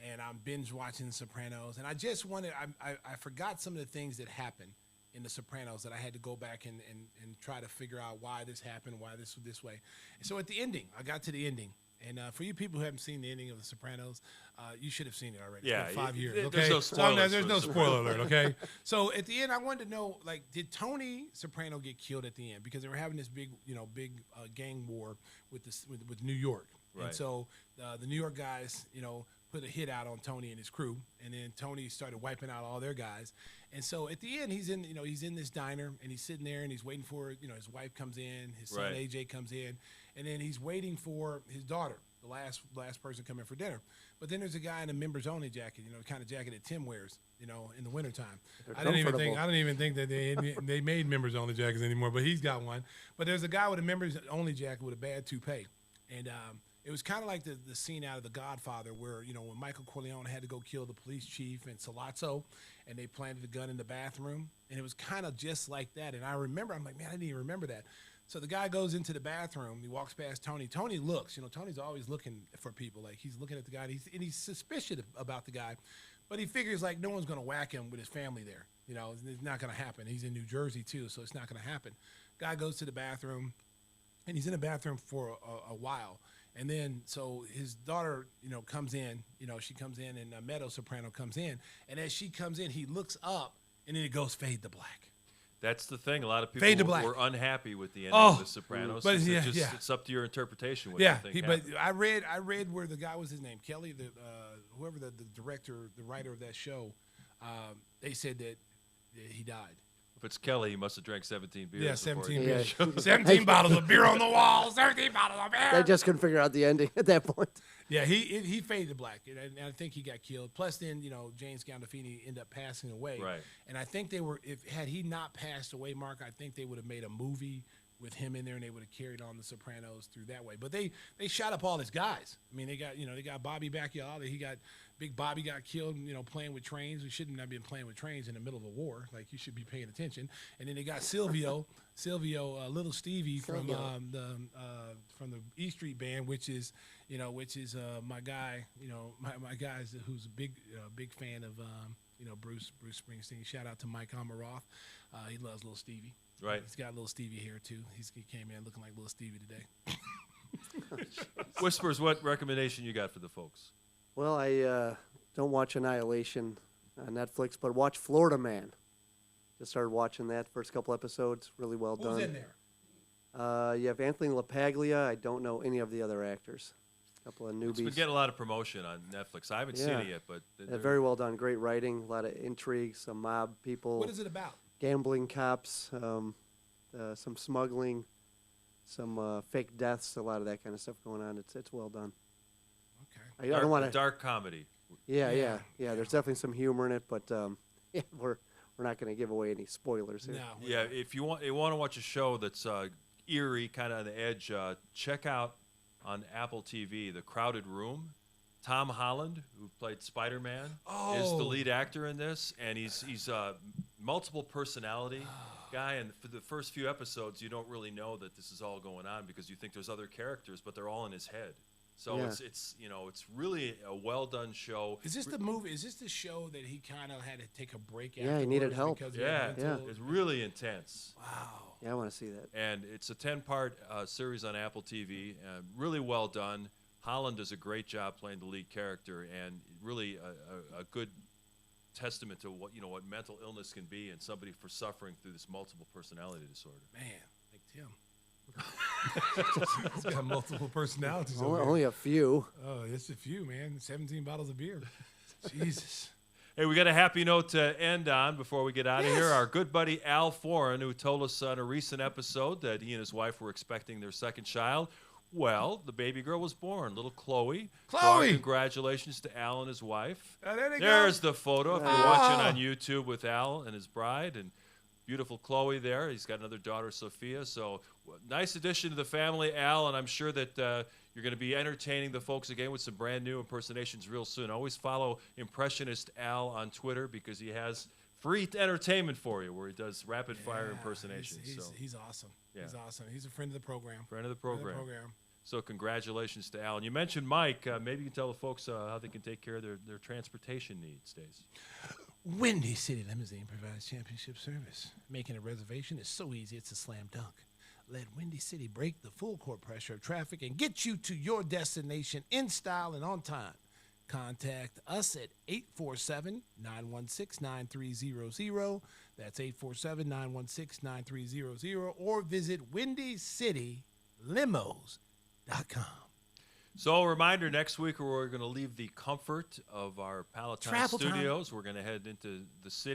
And I'm binge watching The Sopranos. And I just wanted, I forgot some of the things that happened in The Sopranos that I had to go back and try to figure out why this happened, why this way. And so at the ending, I got to the ending. And for you people who haven't seen the ending of The Sopranos, you should have seen it already. Yeah, It's been 5 years. there's Okay, no spoilers there's for no The spoiler alert. Okay, so at the end, I wanted to know, did Tony Soprano get killed at the end? Because they were having this big gang war with New York, Right. and so the New York guys, put a hit out on Tony and his crew, and then Tony started wiping out all their guys. And so at the end, he's in this diner and he's sitting there and he's waiting for his wife comes in, his son Right. AJ comes in, and then he's waiting for his daughter, the last person to come in for dinner. But then there's a guy in a members only jacket, the kind of jacket that Tim wears, in the wintertime. They're I don't comfortable. even think that they made members only jackets anymore, but he's got one. But there's a guy with a members only jacket with a bad toupee, and it was kind of like the scene out of The Godfather where, when Michael Corleone had to go kill the police chief and Sollozzo, and they planted the gun in the bathroom. And it was kind of just like that. And I remember, I'm like, man, I didn't even remember that. So the guy goes into the bathroom. He walks past Tony. Tony looks. Tony's always looking for people. Like, he's looking at the guy, and he's suspicious about the guy. But he figures, no one's going to whack him with his family there. It's not going to happen. He's in New Jersey, too, so it's not going to happen. Guy goes to the bathroom, and he's in the bathroom for a while. And then, so his daughter, comes in. She comes in, and Meadow Soprano comes in. And as she comes in, he looks up, and then it goes fade to black. That's the thing. A lot of Fade to people black. were unhappy with the ending Oh, of The Sopranos. but It's up to your interpretation what Yeah, you think but happened. I read where the guy was his name, Kelley, whoever the director, the writer of that show, they said that he died. If it's Kelley, he must have drank 17 beers. Yeah, before 17 he- beers. Yeah. 17 bottles of beer on the wall, 17 bottles of beer. They just couldn't figure out the ending at that point. Yeah, he faded to black, and I think he got killed. Plus, then James Gandolfini ended up passing away. Right. And I think had he not passed away, Mark, I think they would have made a movie with him in there, and they would have carried on The Sopranos through that way. But they shot up all his guys. I mean, they got Bobby Bacchial. Big Bobby got killed, playing with trains. We shouldn't have been playing with trains in the middle of a war. Like, you should be paying attention. And then they got Silvio, Little Stevie from the E Street Band, which is my guy, my guy's who's a big fan of Bruce Springsteen. Shout out to Mike Amaroth. He loves Little Stevie. Right. He's got Little Stevie hair too. He came in looking like Little Stevie today. Whispers, what recommendation you got for the folks? Well, I don't watch Annihilation on Netflix, but watch Florida Man. Just started watching that first couple episodes. Really well done. Who's in there? You have Anthony LaPaglia. I don't know any of the other actors. A couple of It's been newbies. getting a lot of promotion on Netflix. I haven't seen Yeah. it yet, but Very well done. Great writing. A lot of intrigue. Some mob people. What is it about? Gambling cops. Some smuggling. Some fake deaths. A lot of that kind of stuff going on. It's well done. Okay. I don't want to. dark comedy. Yeah. There's definitely some humor in it, but yeah, we're not going to give away any spoilers here. No. Yeah, if you want to watch a show that's eerie, kind of on the edge, check out on Apple TV, The Crowded Room. Tom Holland, who played Spider-Man, is the lead actor in this, and he's a multiple personality guy. And for the first few episodes, you don't really know that this is all going on because you think there's other characters, but they're all in his head. So it's really a well done show. Is this the movie? Is this the show that he kind of had to take a break? Yeah, he needed help. It's really intense. Wow. Yeah, I want to see that. And it's a 10-part series on Apple TV. Really well done. Holland does a great job playing the lead character, and really a good testament to what mental illness can be, and somebody for suffering through this multiple personality disorder. Man, like Tim. He's got multiple personalities. Only a few. Oh, it's a few, man. 17 bottles of beer. Jesus. Hey, we got a happy note to end on before we get out of here. Our good buddy Al Foran, who told us on a recent episode that he and his wife were expecting their second child. Well, the baby girl was born, little Chloe. So our congratulations to Al and his wife. There's the photo if you're watching on YouTube with Al and his bride, and beautiful Chloe there. He's got another daughter, Sophia. So nice addition to the family, Al, and I'm sure that you're going to be entertaining the folks again with some brand new impersonations real soon. Always follow Impressionist Al on Twitter because he has free entertainment for you where he does rapid fire impersonations. He's awesome. Yeah. He's awesome. He's a friend of the program. Friend of the program. So congratulations to Al. And you mentioned Mike. Maybe you can tell the folks how they can take care of their transportation needs, Stacey. Windy City Limousine provides championship service. Making a reservation is so easy, it's a slam dunk. Let Windy City break the full court pressure of traffic and get you to your destination in style and on time. Contact us at 847-916-9300. That's 847-916-9300. Or visit WindyCityLimos.com. So a reminder, next week we're going to leave the comfort of our Palatine studios. We're going to head into the city.